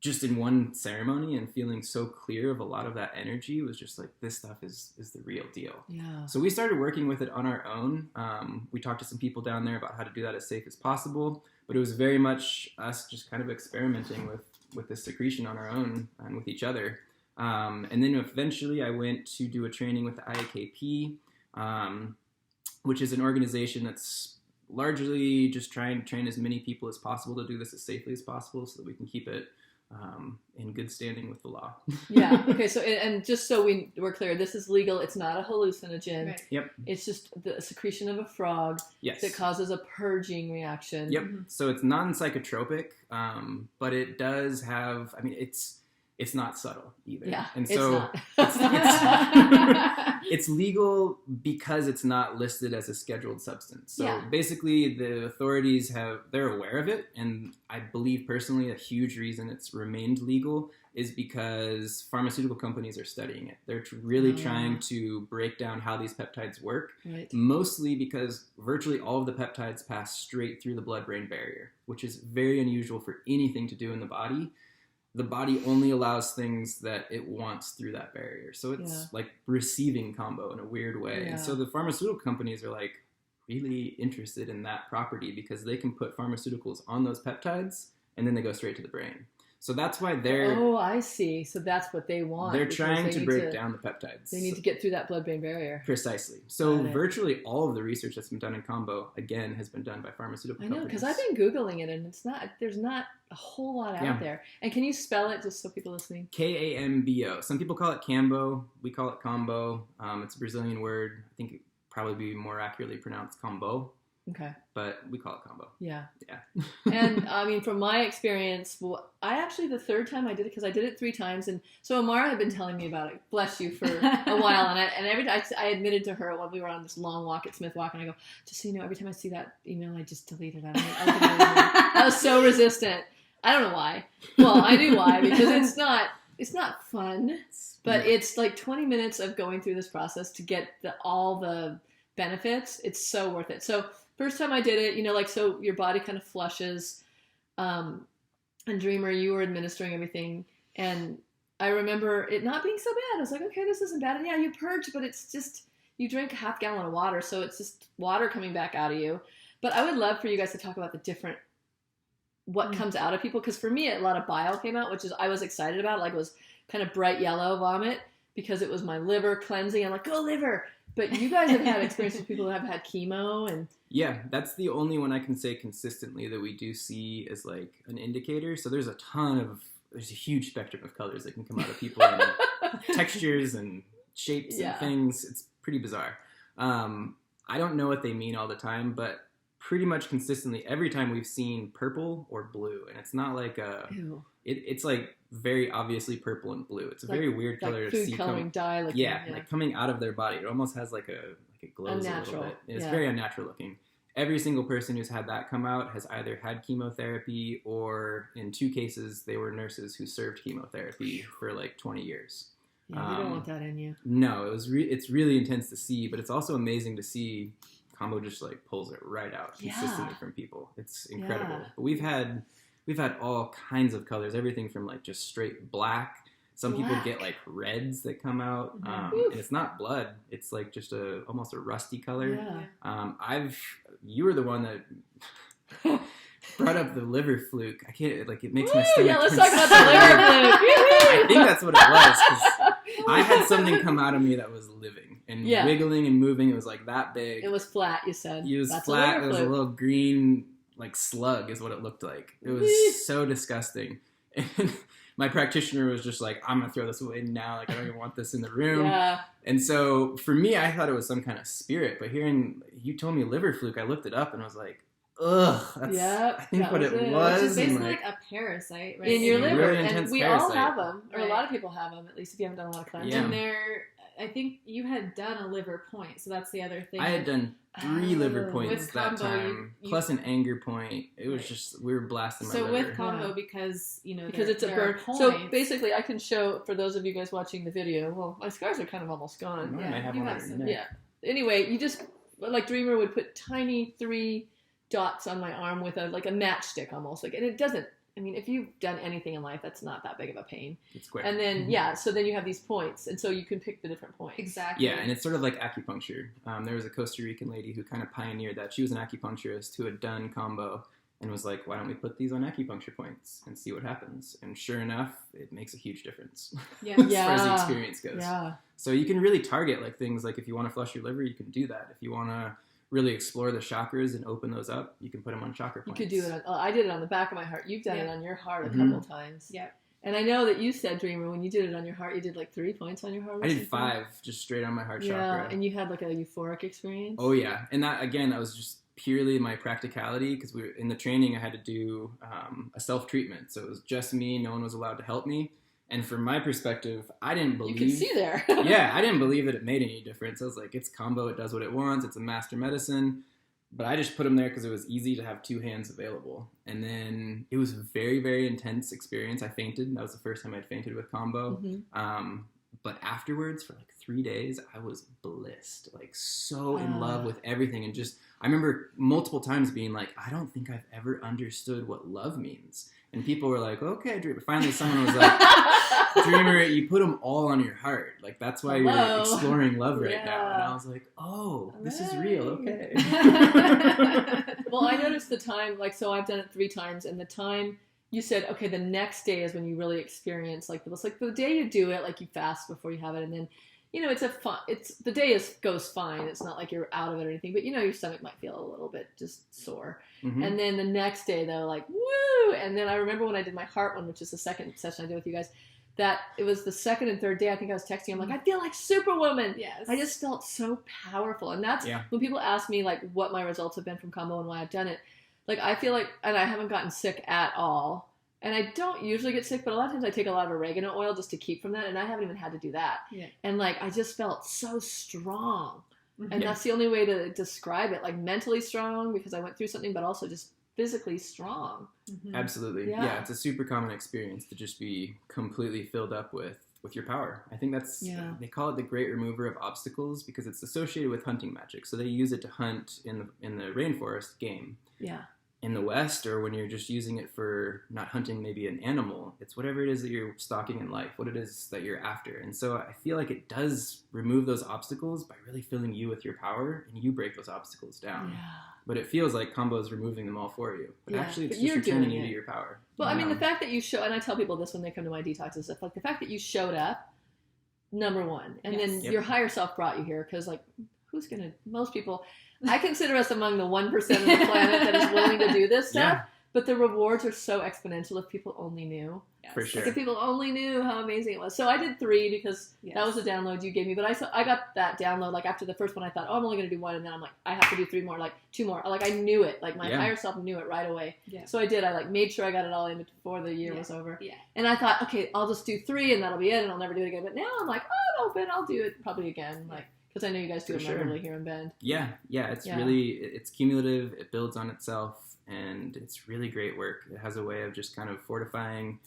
just in one ceremony and feeling so clear of a lot of that energy was just like, this stuff is the real deal. Yeah. So we started working with it on our own. We talked to some people down there about how to do that as safe as possible, but it was very much us just kind of experimenting with this secretion on our own and with each other. And then eventually I went to do a training with the IAKP, which is an organization that's largely just trying to train as many people as possible to do this as safely as possible so that we can keep it in good standing with the law. Yeah. Okay. So, and just so we're clear, this is legal. It's not a hallucinogen. Right. Yep. It's just the secretion of a frog Yes. that causes a purging reaction. Yep. So it's non-psychotropic, but it does have, I mean, it's not subtle either. Yeah. And so it's it's legal because it's not listed as a scheduled substance. So basically the authorities they're aware of it. And I believe personally a huge reason it's remained legal is because pharmaceutical companies are studying it. They're really trying to break down how these peptides work, mostly because virtually all of the peptides pass straight through the blood-brain barrier, which is very unusual for anything to do in the body. The body only allows things that it wants through that barrier. So it's like receiving Kambo in a weird way. Yeah. And so the pharmaceutical companies are like really interested in that property because they can put pharmaceuticals on those peptides and then they go straight to the brain. So that's why they're... Oh, I see. So that's what they want. They're trying to break down the peptides. They need to get through that blood-brain barrier. Precisely. So virtually all of the research that's been done in Kambo, again, has been done by pharmaceutical companies. I know, because I've been Googling it, and there's not a whole lot out there. And can you spell it just so people listening? Kambo. Some people call it Kambo. We call it Kambo. It's a Brazilian word. I think it probably be more accurately pronounced Kambo. Okay. But we call it Kambo. Yeah. Yeah. And I mean, from my experience, I actually, the third time I did it, because I did it 3 times. And so Amara had been telling me about it, bless you, for a while. And every time I admitted to her when we were on this long walk at Smith Walk, and I go, just so you know, every time I see that email, I just delete it. I was so resistant. I don't know why. Well, I knew why, because it's not fun, but it's like 20 minutes of going through this process to get all the benefits. It's so worth it. So first time I did it, so your body kind of flushes, and Dreamer, you were administering everything. And I remember it not being so bad. I was like, okay, this isn't bad. And yeah, you purge, but it's just, you drink a half gallon of water. So it's just water coming back out of you. But I would love for you guys to talk about the different, what comes out of people. Because for me, a lot of bile came out, which is, I was excited about. Like, it was kind of bright yellow vomit because it was my liver cleansing. I'm like, go liver. But you guys have had experience with people who have had chemo and... Yeah, that's the only one I can say consistently that we do see as like an indicator. So there's a huge spectrum of colors that can come out of people and textures and shapes and things. It's pretty bizarre. I don't know what they mean all the time, but pretty much consistently every time we've seen purple or blue. And it's not like it's like very obviously purple and blue. It's a very weird color to see. Food coloring dye. Like coming out of their body. It almost has like it glows a little bit. It's very unnatural looking. Every single person who's had that come out has either had chemotherapy or in 2 cases, they were nurses who served chemotherapy for like 20 years. Yeah, you don't want that in you. No, it's really intense to see, but it's also amazing to see Kambo just like pulls it right out consistently from people. It's incredible. But we've had all kinds of colors, everything from like just straight black Some people Black. get like reds that come out, Mhm. and it's not blood. It's like just almost a rusty color. Yeah. You were the one that brought up the liver fluke. I can't, like, it makes my stomach. Yeah, let's turn talk about so the liver red. fluke. I think that's what it was, 'cause I had something come out of me that was living and Yeah. wiggling and moving. It was like that big. It was flat, you said. It was That's flat. A It liver was a fluke. little green, like, slug is what it looked like. It was so disgusting. And my practitioner was just like, I'm going to throw this away now. Like, I don't even want this in the room. Yeah. And so for me, I thought it was some kind of spirit. But hearing you told me liver fluke, I looked it up and I was like, ugh, that's Yeah, I think that what was it it. was. Which is and, basically like, like a parasite, right? In your Really liver. And intense we all parasite. have them. Or a Right. lot of people have them, at least if you haven't done a lot of cleansing. Yeah. And I think you had done a liver point, so that's the other thing. I had done 3 liver points With that Kambo, time, you- plus an anger point. It was Right. just, we were blasting my So liver. with Kambo, Yeah. because Because it's a there are burn. So points. basically, I can show, for those of you guys watching the video, well, my scars are kind of almost gone. Mine Yeah, may have you one have on your some. neck. Yeah. Anyway, you just, like Dreamer would put tiny 3 dots on my arm with a matchstick almost. Like, and it doesn't, I mean, if you've done anything in life, that's not that big of a pain. It's quick. And then, so then you have these points. And so you can pick the different points. Exactly. Yeah, and it's sort of like acupuncture. There was a Costa Rican lady who kind of pioneered that. She was an acupuncturist who had done Kambo and was like, why don't we put these on acupuncture points and see what happens? And sure enough, it makes a huge difference Yeah. as far as the Yeah. experience goes. Yeah. So you can really target like things like if you want to flush your liver, you can do that. If you want to really explore the chakras and open those up, you can put them on chakra You points. could do it on, I did it on the back of my heart. You've done it Yeah. on your heart a Mhm. couple times. Yeah. And I know that you said, Dreamer, when you did it on your heart, you did like 3 points on your heart. or I did something. 5 just straight on my heart Yeah, chakra. and you had like a euphoric experience. Oh yeah, and that again, that was just purely my practicality because we were in the training. I had to do a self-treatment, so it was just me. No one was allowed to help me. And from my perspective, I didn't believe. You can see there. Yeah, I didn't believe that it made any difference. I was like, it's Kambo. It does what it wants. It's a master medicine. But I just put them there because it was easy to have 2 hands available. And then it was a very, very intense experience. I fainted. That was the first time I'd fainted with Kambo. Mhm. But afterwards, for like 3 days, I was blissed, like so in love with everything. And just, I remember multiple times being like, I don't think I've ever understood what love means. And people were like, okay, Dreamer. Finally, someone was like, Dreamer, you put them all on your heart. Like, that's why Hello. you're exploring love right now. And Yeah. I was like, oh, this is real. Okay. Well, I noticed the time, like, so I've done it 3 times, and the time you said, okay, the next day is when you really experience, like, it's like the day you do it, like, you fast before you have it, and then, the day goes fine. It's not like you're out of it or anything, but, your stomach might feel a little bit just sore. Mhm. And then the next day, though, like, woo! And then I remember when I did my heart one, which is the second session I did with you guys, that it was the second and third day, I think I was texting, I'm like, I feel like Superwoman. Yes. I just felt so powerful. And that's when people ask me, like, what my results have been from Kambo and why I've done it. Like, I feel like, and I haven't gotten sick at all. And I don't usually get sick, but a lot of times I take a lot of oregano oil just to keep from that. And I haven't even had to do that. Yeah. And, like, I just felt so strong. Mhm. And that's the only way to describe it. Like, mentally strong because I went through something, but also just physically strong. Mhm. Absolutely. Yeah. Yeah, it's a super common experience to just be completely filled up with your power. I think that's, they call it the great remover of obstacles because it's associated with hunting magic. So they use it to hunt in the rainforest game. Yeah. In the West, or when you're just using it for not hunting maybe an animal, it's whatever it is that you're stalking in life, what it is that you're after. And so I feel like it does remove those obstacles by really filling you with your power, and you break those obstacles down. Yeah. But it feels like Kambo is removing them all for you. But actually, it's But just you're returning doing you to it. your power. Well, I mean, the fact that you and I tell people this when they come to my detox and stuff, like the fact that you showed up, number one, and then Yes. your higher self brought you here, because, like, most people, I consider us among the 1% of the planet that is willing to do this stuff, but the rewards are so exponential if people only knew. For sure. Like, if people only knew how amazing it was. So I did 3 because that was a download you gave me, but I got that download, like, after the first one, I thought, oh, I'm only going to do 1, and then I'm like, I have to do 3 more, like, 2 more. Like, I knew it. Like, my higher self knew it right away. Yeah. So I did. I, like, made sure I got it all in before the year was over. Yeah. And I thought, okay, I'll just do 3, and that'll be it, and I'll never do it again. But now I'm like, oh, I'm open. I'll do it probably again, like, because I know you guys do For it sure. regularly here in Bend. Yeah, it's really, it's cumulative, it builds on itself, and it's really great work. It has a way of just kind of fortifying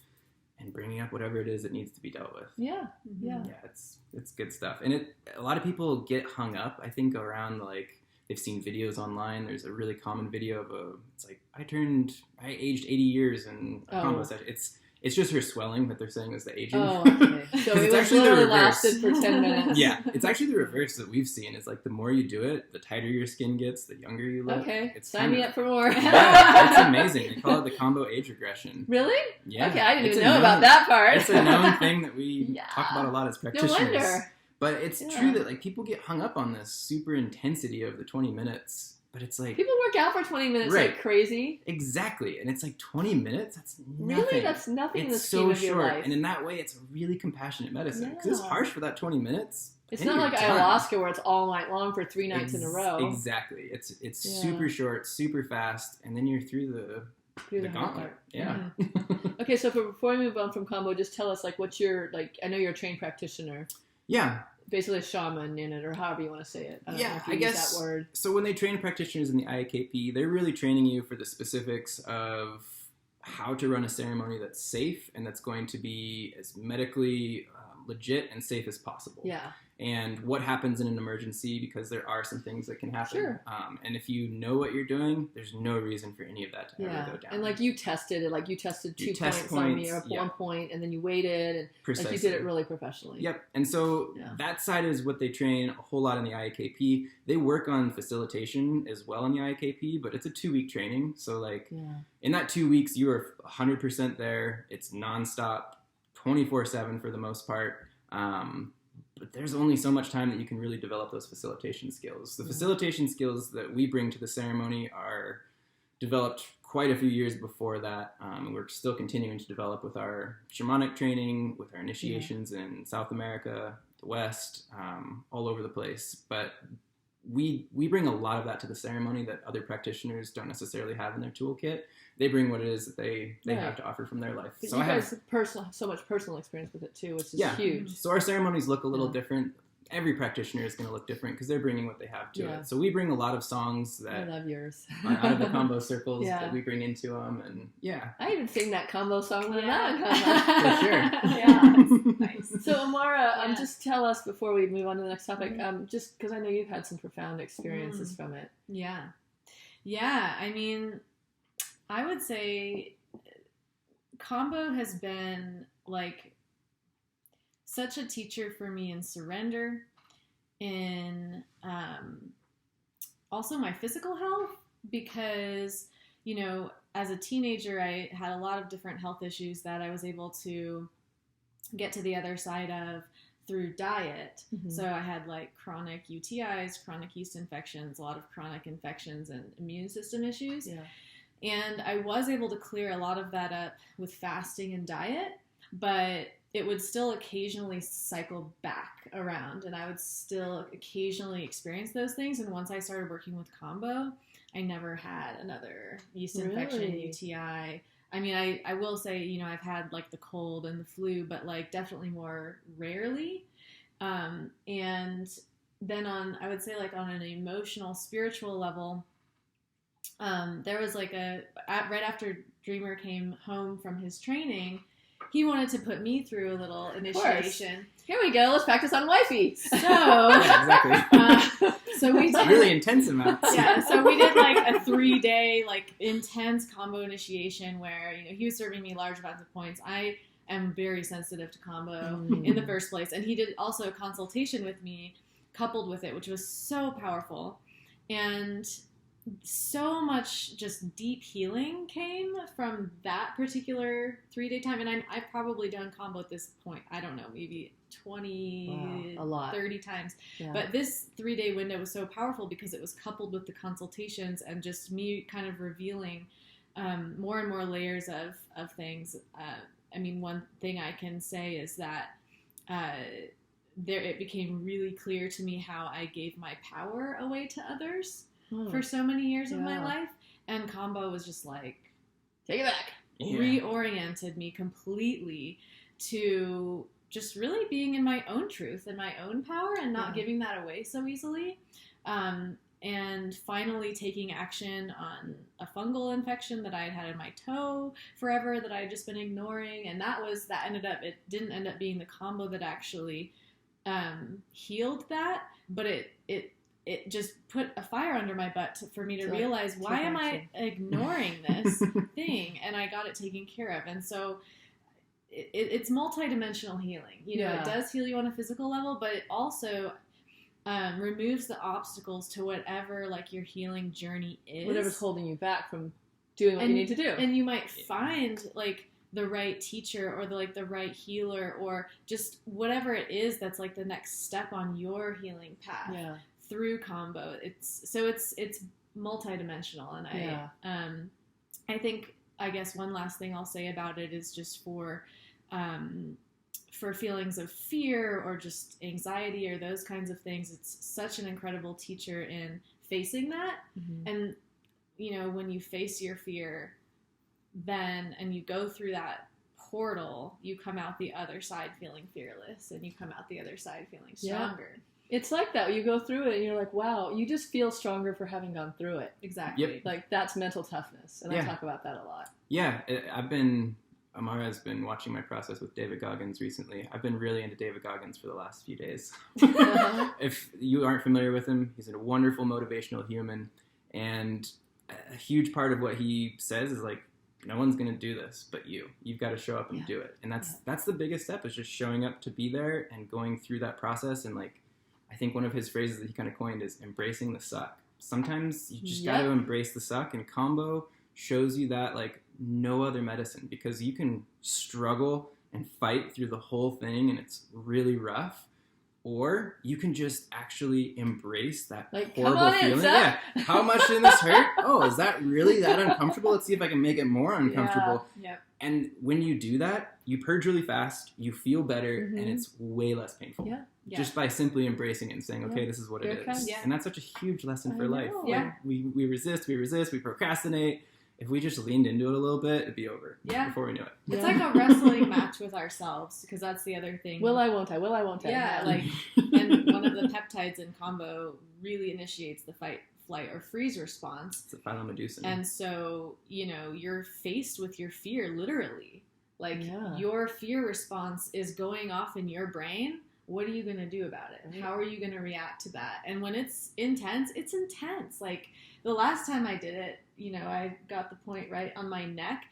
and bringing up whatever it is that needs to be dealt with. Yeah. Yeah, it's good stuff. And a lot of people get hung up, I think, around, like, they've seen videos online. There's a really common video of it's like, I aged 80 years in a combo session. It's just her swelling that they're saying is the aging. Oh, okay. So it was literally lasted for 10 minutes. Yeah, it's actually the reverse that we've seen. It's like the more you do it, the tighter your skin gets, the younger you look. Okay, it's sign me up for more. Yeah, it's amazing. They call it the Kambo age regression. Really? Yeah. Okay, I didn't even know about that part. It's a known thing that we talk about a lot as practitioners. No wonder. But it's true that like people get hung up on this super intensity of the 20 minutes. But it's like... People work out for 20 minutes like crazy. Exactly. And it's like 20 minutes? That's nothing. Really? That's nothing in the scheme of your life. And in that way, it's a really compassionate medicine. Because it's harsh for that 20 minutes. It's not like ayahuasca where it's all night long for 3 nights in a row. Exactly. It's super short, super fast, and then you're through the gauntlet. Yeah. Mm-hmm. Okay, so before we move on from Kambo, just tell us like what's your, like, I know you're a trained practitioner. Yeah. Basically a shaman in it, or however you want to say it. I don't know if you I guess use that word. So when they train practitioners in the IAKP, they're really training you for the specifics of how to run a ceremony that's safe and that's going to be as medically legit and safe as possible. Yeah. And what happens in an emergency, because there are some things that can happen. Sure. And if you know what you're doing, there's no reason for any of that to ever go down. And like you tested it, like you tested 2 points on me or 1 point, and then you waited, and like you did it really professionally. Yep. And so that side is what they train a whole lot in the IAKP. They work on facilitation as well in the IAKP, but it's a 2-week training. So like in that 2 weeks, you are 100% there. It's nonstop, 24/7 for the most part. But there's only so much time that you can really develop those facilitation skills. The facilitation skills that we bring to the ceremony are developed quite a few years before that. We're still continuing to develop with our shamanic training, with our initiations in South America, the West, all over the place. But we bring a lot of that to the ceremony that other practitioners don't necessarily have in their toolkit. They bring what it is that they have to offer from their life. So you guys have so much personal experience with it too, which is huge. So our ceremonies look a little different. Every practitioner is going to look different because they're bringing what they have to it. So we bring a lot of songs that I love yours out of the Kambo circles that we bring into them, and I even sing that Kambo song when I'm not in Kambo. For sure. Yeah, nice. So Amara, just tell us before we move on to the next topic, just because I know you've had some profound experiences from it. Yeah. I mean, I would say Kambo has been like such a teacher for me in surrender, in also my physical health, because, you know, as a teenager, I had a lot of different health issues that I was able to get to the other side of through diet. Mm-hmm. So I had like chronic UTIs, chronic yeast infections, a lot of chronic infections and immune system issues. Yeah. And I was able to clear a lot of that up with fasting and diet, but it would still occasionally cycle back around, and I would still occasionally experience those things. And once I started working with Kambo, I never had another yeast infection, UTI. I mean, I will say, you know, I've had like the cold and the flu, but like definitely more rarely. And then I would say like on an emotional, spiritual level, there was like right after Dreamer came home from his training, he wanted to put me through a little initiation. Here we go. Let's practice on wifey. So, exactly. So we did really intense amounts. Yeah. So we did like a 3-day like intense Kambo initiation where, you know, he was serving me large amounts of points. I am very sensitive to Kambo in the first place, and he did also a consultation with me coupled with it, which was so powerful, and so much just deep healing came from that particular 3-day time. And I've probably done Kambo at this point, I don't know, maybe 20, a lot. 30 times. Yeah. But this 3-day window was so powerful because it was coupled with the consultations and just me kind of revealing more and more layers of things. I mean, one thing I can say is that it became really clear to me how I gave my power away to others for so many years of my life, and Kambo was just like, take it back, reoriented me completely to just really being in my own truth and my own power and not giving that away so easily, and finally taking action on a fungal infection that I had had in my toe forever that I had just been ignoring, and it didn't end up being the Kambo that actually healed that, but it just put a fire under my butt for me to realize, why am I ignoring this thing? And I got it taken care of. And so it's multidimensional healing. You know, Yeah. it does heal you on a physical level, but it also removes the obstacles to whatever like your healing journey is. Whatever's holding you back from doing what you need to do. And you might find like the right teacher or the right healer or just whatever it is that's like the next step on your healing path through Kambo. It's multidimensional, and I think, I guess one last thing I'll say about it is just for feelings of fear or just anxiety or those kinds of things, it's such an incredible teacher in facing that. And you know, when you face your fear then and you go through that portal, you come out the other side feeling fearless, and you come out the other side feeling stronger. It's like that. You go through it and you're like, wow, you just feel stronger for having gone through it. Exactly. Like, that's mental toughness. And I talk about that a lot. Yeah. Amara has been watching my process with David Goggins recently. I've been really into David Goggins for the last few days. If you aren't familiar with him, he's a wonderful motivational human. And a huge part of what he says is like, no one's going to do this but you. You've got to show up and do it. And that's the biggest step, is just showing up to be there and going through that process. And like, I think one of his phrases that he kind of coined is embracing the suck. Sometimes you just got to embrace the suck, and Kambo shows you that like no other medicine, because you can struggle and fight through the whole thing and it's really rough, or you can just actually embrace that horrible feeling. How much did this hurt? Oh, is that really that uncomfortable? Let's see if I can make it more uncomfortable. And when you do that, you purge really fast, you feel better, and it's way less painful. Just by simply embracing it and saying, okay, this is what it is. And that's such a huge lesson for life. We resist, we procrastinate. If we just leaned into it a little bit, it'd be over before we knew it. It's like a wrestling match with ourselves, because that's the other thing. Will I, won't I? Will I, won't I? Yeah, like, and one of the peptides in Kambo really initiates the fight, flight, or freeze response. It's a phytomedusin. And so, you know, you're faced with your fear, literally. Like, your fear response is going off in your brain. What are you going to do about it? How are you going to react to that? And when it's intense, it's intense. Like, the last time I did it, you know, I got the point right on my neck,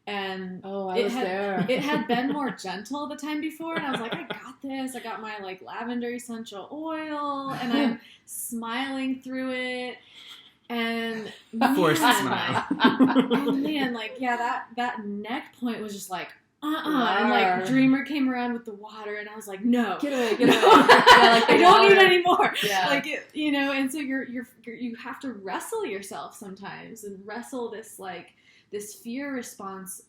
and it had been more gentle the time before, and I was like, I got this. I got my like lavender essential oil, and I'm smiling through it, and forced smile. Oh man, like that neck point was just like and like Dreamer came around with the water, and I was like, no, get away. Like, I don't need any more. Like it, you know, and so you have to wrestle yourself sometimes and wrestle this fear response.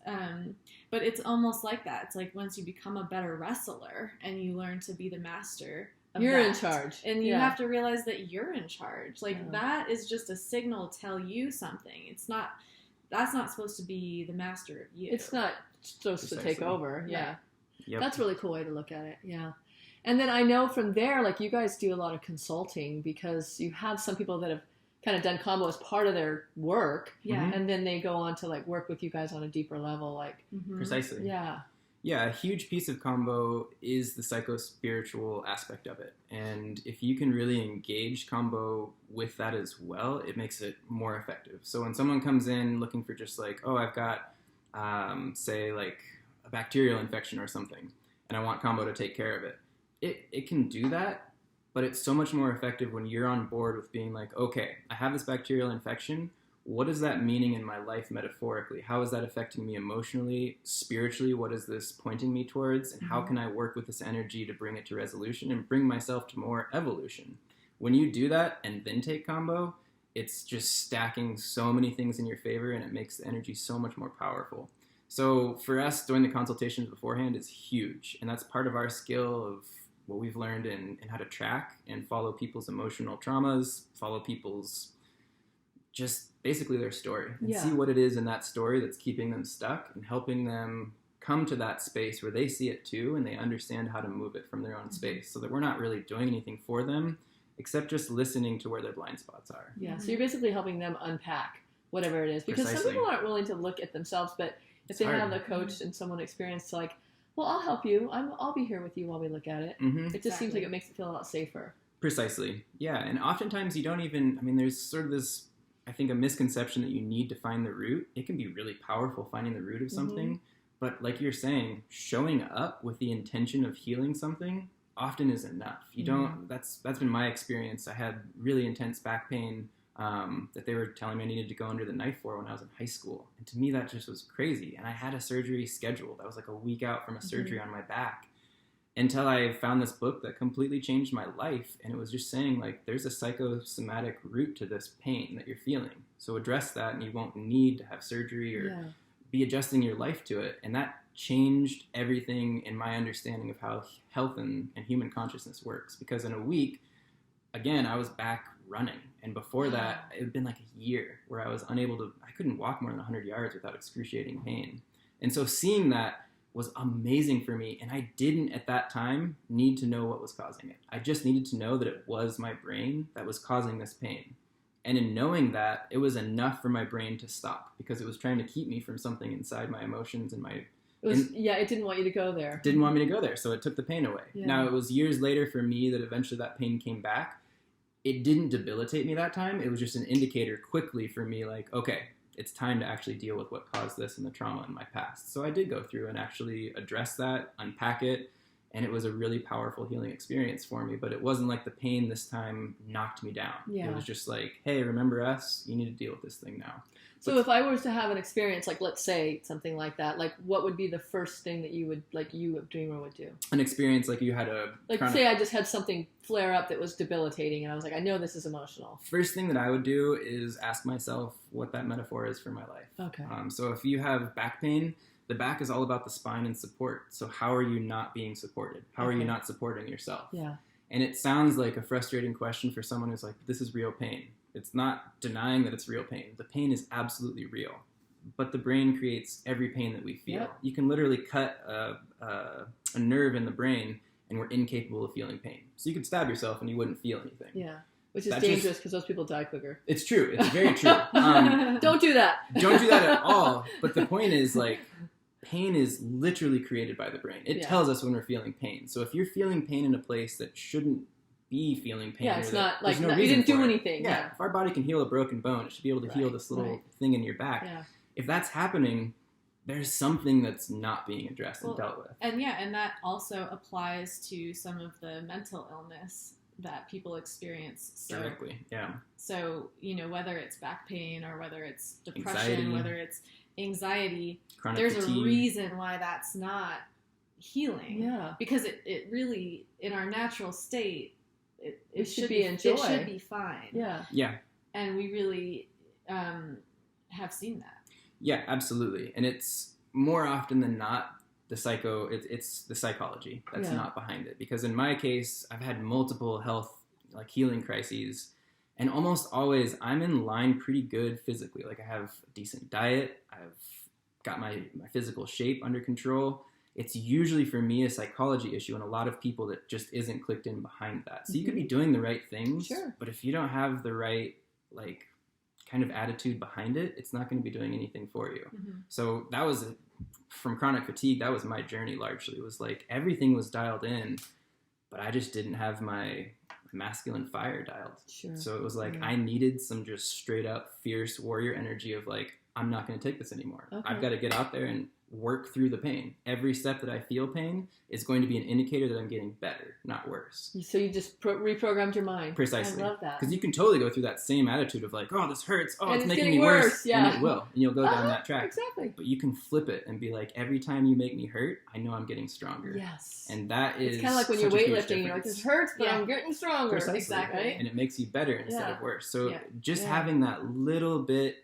But it's almost like that. It's like once you become a better wrestler and you learn to be the master of you're that, in charge, and you have to realize that you're in charge. Like that is just a signal to tell you something. That's not supposed to be the master of you. It's not supposed to take over. Yeah. Yep. That's a really cool way to look at it. Yeah. And then I know from there, like, you guys do a lot of consulting, because you have some people that have kind of done Kambo as part of their work. Yeah. And then they go on to like work with you guys on a deeper level. Like, Precisely. Yeah. Yeah, a huge piece of Kambo is the psycho-spiritual aspect of it. And if you can really engage Kambo with that as well, it makes it more effective. So when someone comes in looking for just like, oh, I've got, say, like a bacterial infection or something, and I want Kambo to take care of it, it can do that, but it's so much more effective when you're on board with being like, okay, I have this bacterial infection. What is that meaning in my life metaphorically? How is that affecting me emotionally, spiritually? What is this pointing me towards? And how can I work with this energy to bring it to resolution and bring myself to more evolution? When you do that and then take Kambo, it's just stacking so many things in your favor, and it makes the energy so much more powerful. So for us, doing the consultations beforehand is huge. And that's part of our skill of what we've learned in how to track and follow people's emotional traumas, follow people's just basically their story, and see what it is in that story that's keeping them stuck, and helping them come to that space where they see it too, and they understand how to move it from their own space, so that we're not really doing anything for them except just listening to where their blind spots are. Yeah. So you're basically helping them unpack whatever it is, because some people aren't willing to look at themselves, but if they have a coach and someone experienced, like, well, I'll help you. I'll be here with you while we look at it. It just seems like it makes it feel a lot safer. Precisely. Yeah. And oftentimes you don't even, there's sort of this, I think, a misconception that you need to find the root. It can be really powerful finding the root of something, But like you're saying, showing up with the intention of healing something often is enough. You don't, that's been my experience. I had really intense back pain that they were telling me I needed to go under the knife for when I was in high school. And to me, that just was crazy. And I had a surgery scheduled. I was like a week out from a surgery on my back until I found this book that completely changed my life. And it was just saying, like, there's a psychosomatic root to this pain that you're feeling. So address that and you won't need to have surgery or be adjusting your life to it. And that changed everything in my understanding of how health and human consciousness works. Because in a week, again, I was back running. And before that, it had been like a year where I was unable to, I couldn't walk more than 100 yards without excruciating pain. And so seeing that was amazing for me. And I didn't at that time need to know what was causing it. I just needed to know that it was my brain that was causing this pain. And in knowing that, it was enough for my brain to stop because it was trying to keep me from something inside my emotions and my... It didn't want you to go there. Didn't want me to go there, so it took the pain away. Yeah. Now, it was years later for me that eventually that pain came back. It didn't debilitate me that time. It was just an indicator quickly for me, like, okay, it's time to actually deal with what caused this and the trauma in my past. So I did go through and actually address that, unpack it, and it was a really powerful healing experience for me. But it wasn't like the pain this time knocked me down. Yeah. It was just like, hey, remember us? You need to deal with this thing now. So if I was to have an experience, like let's say something like that, like what would be the first thing that you would, like you, a dreamer, would do? An experience like you had a... Like say I just had something flare up that was debilitating and I was like, I know this is emotional. First thing that I would do is ask myself what that metaphor is for my life. Okay. So if you have back pain, the back is all about the spine and support. So how are you not being supported? How are you not supporting yourself? Yeah. And it sounds like a frustrating question for someone who's like, this is real pain. It's not denying that it's real pain. The pain is absolutely real. But the brain creates every pain that we feel. Yep. You can literally cut a nerve in the brain and we're incapable of feeling pain. So you could stab yourself and you wouldn't feel anything. Yeah. Which is That's dangerous because those people die quicker. It's true. It's very true. Don't do that. Don't do that at all. But the point is, like, pain is literally created by the brain. It tells us when we're feeling pain. So if you're feeling pain in a place that shouldn't be feeling pain, it's not like no you didn't do for it. anything. Yeah, if our body can heal a broken bone, it should be able to heal this little thing in your back. Yeah. If that's happening, there's something that's not being addressed and dealt with. And that also applies to some of the mental illness that people experience. So, directly, yeah. So, whether it's back pain or whether it's depression, Anxiety. whether it's anxiety, Chronic there's fatigue. a reason why that's not healing. Yeah. Because it really, in our natural state, it should be enjoyed. It should be fine. Yeah. Yeah. And we really have seen that. Yeah, absolutely. And it's more often than not it's the psychology that's not behind it. Because in my case, I've had multiple health, like healing crises, and almost always I'm in line pretty good physically. Like I have a decent diet, I've got my physical shape under control. It's usually for me a psychology issue and a lot of people that just isn't clicked in behind that. So you could be doing the right things, Sure. but if you don't have the right, like, kind of attitude behind it, it's not going to be doing anything for you. Mm-hmm. So that was, from chronic fatigue, that was my journey largely. It was like everything was dialed in, but I just didn't have my masculine fire dialed. Sure. So it was like I needed some just straight up fierce warrior energy of like, I'm not going to take this anymore. Okay. I've got to get out there and work through the pain. Every step that I feel pain is going to be an indicator that I'm getting better, not worse. So you just reprogrammed your mind. Precisely. I love that. Because you can totally go through that same attitude of like, oh, this hurts. Oh, And it's it's making getting me worse. worse, yeah. And it will. And you'll go down that track. Exactly. But you can flip it and be like, every time you make me hurt, I know I'm getting stronger. Yes. And that is It's kind of like when you're such a huge weightlifting, you're like, difference. this hurts, but Yeah. I'm getting stronger. Precisely. Exactly. Right? And it makes you better instead of worse. So just Yeah. having that little bit,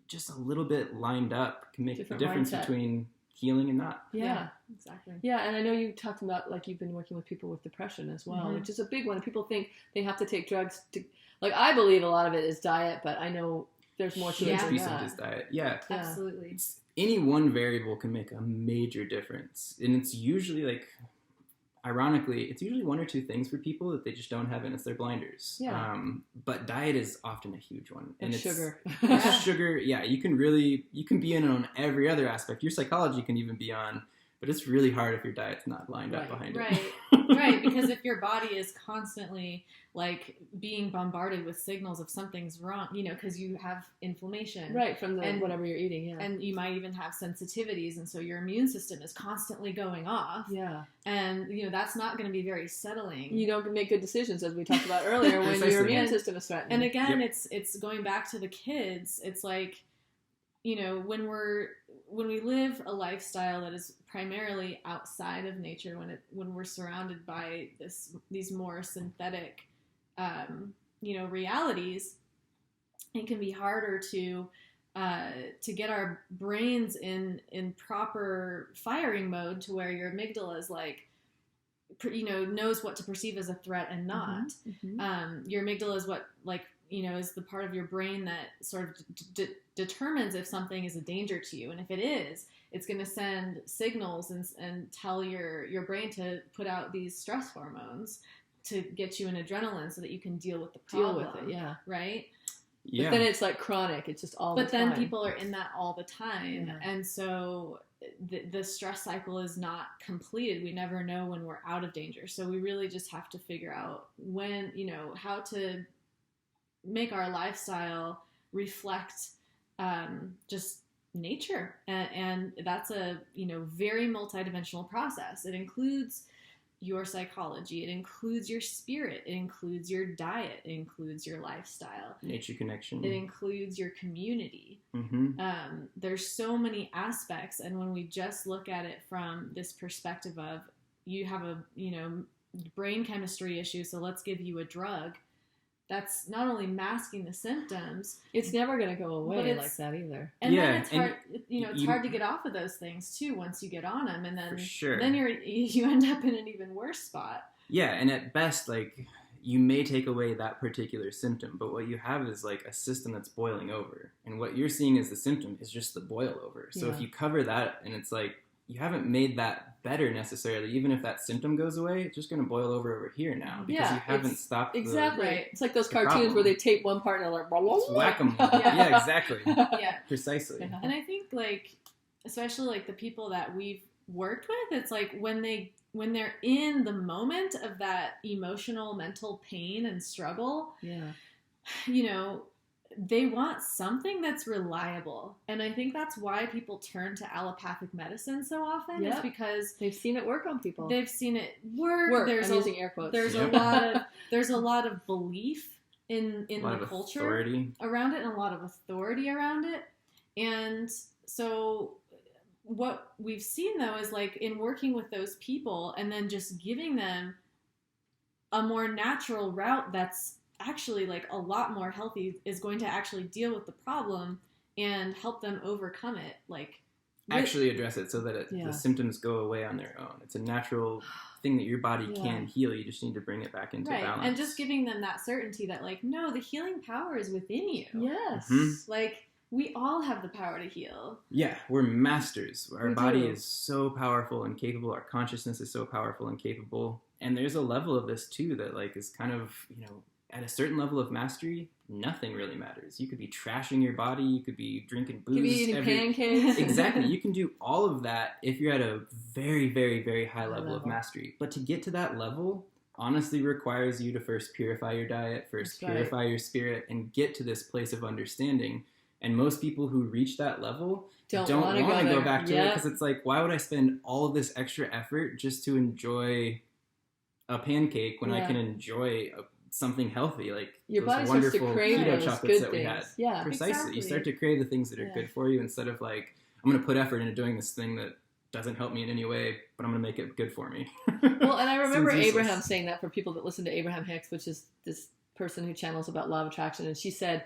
just a little bit lined up can make Different the difference mindset. between healing and not. Yeah. Exactly. Yeah, and I know you talked about, like, you've been working with people with depression as well, which is a big one. People think they have to take drugs to, like, I believe a lot of it is diet, but I know there's more to it Huge than piece of that. his diet. Yeah. Yeah. Absolutely. Any one variable can make a major difference. And it's usually like, ironically, it's usually one or two things for people that they just don't have, and it's their blinders. Yeah. But diet is often a huge one. And it's sugar. It's sugar, yeah, you can be in on every other aspect. Your psychology can even be on But it's really hard if your diet's not lined up behind it. Right, because if your body is constantly like being bombarded with signals of something's wrong, you know, because you have inflammation. Right, from whatever you're eating, yeah. And you might even have sensitivities, and so your immune system is constantly going off. Yeah. And, you know, that's not going to be very settling. You don't make good decisions, as we talked about earlier, when your immune system is threatened. And again, it's going back to the kids. It's like, you know, when we live a lifestyle that is primarily outside of nature, when we're surrounded by these more synthetic, you know, realities, it can be harder to get our brains in proper firing mode, to where your amygdala is like, you know, knows what to perceive as a threat and not. Your amygdala is what, like, you know, is the part of your brain that sort of determines if something is a danger to you. And if it is, it's going to send signals and tell your brain to put out these stress hormones to get you an adrenaline so that you can deal with the problem. Deal with it, yeah. Right? Yeah. But then it's like chronic. It's just all the time. But then people are in that all the time. Yeah. And so the stress cycle is not completed. We never know when we're out of danger. So we really just have to figure out when, you know, how to make our lifestyle reflect just nature. And that's a, you know, very multidimensional process. It includes your psychology, it includes your spirit, it includes your diet, it includes your lifestyle, nature connection, it includes your community. There's so many aspects, and when we just look at it from this perspective of, you have a, you know, brain chemistry issue, so let's give you a drug, that's not only masking the symptoms, it's never going to go away like that either. And then it's hard, you know, it's hard to get off of those things too once you get on them, and then then you end up in an even worse spot. Yeah, and at best, like, you may take away that particular symptom, but what you have is like a system that's boiling over, and what you're seeing as the symptom is just the boil over. So if you cover that, and it's like, you haven't made that better necessarily. Even if that symptom goes away, it's just going to boil over here now, because you haven't stopped. Exactly. It's like those cartoons where they tape one part and they're like, blah, blah, blah. Whack them. Yeah, exactly. Yeah, precisely. And I think, like, especially like the people that we've worked with, it's like when they're in the moment of that emotional, mental pain and struggle, you know, they want something that's reliable. And I think that's why people turn to allopathic medicine so often. Is because they've seen it work on people. They've seen it work. I'm using air quotes. There's a lot of belief in the culture around it, and a lot of authority around it. And so what we've seen, though, is like in working with those people and then just giving them a more natural route that's actually like a lot more healthy, is going to actually deal with the problem and help them overcome it. Like, actually address it so that the symptoms go away on their own. It's a natural thing that your body can heal. You just need to bring it back into balance. And just giving them that certainty that, like, no, the healing power is within you. Yes. Like, we all have the power to heal. Yeah, we're masters. Our body is so powerful and capable. Our consciousness is so powerful and capable. And there's a level of this too that, like, is kind of, you know, at a certain level of mastery, nothing really matters. You could be trashing your body. You could be drinking booze. You could be eating pancakes. Exactly. You can do all of that if you're at a very, very, very high level of mastery. But to get to that level honestly requires you to first purify your diet, purify your spirit, and get to this place of understanding. And most people who reach that level don't want to go back to it, because it's like, why would I spend all of this extra effort just to enjoy a pancake when I can enjoy something healthy, like your body those starts to wonderful crave keto those chocolates good that we had. things. Yeah, precisely. Exactly. You start to crave the things that are good for you, instead of like, I'm going to put effort into doing this thing that doesn't help me in any way, but I'm going to make it good for me. Well, and I remember Abraham saying that, for people that listen to Abraham Hicks, which is this person who channels about law of attraction, and she said,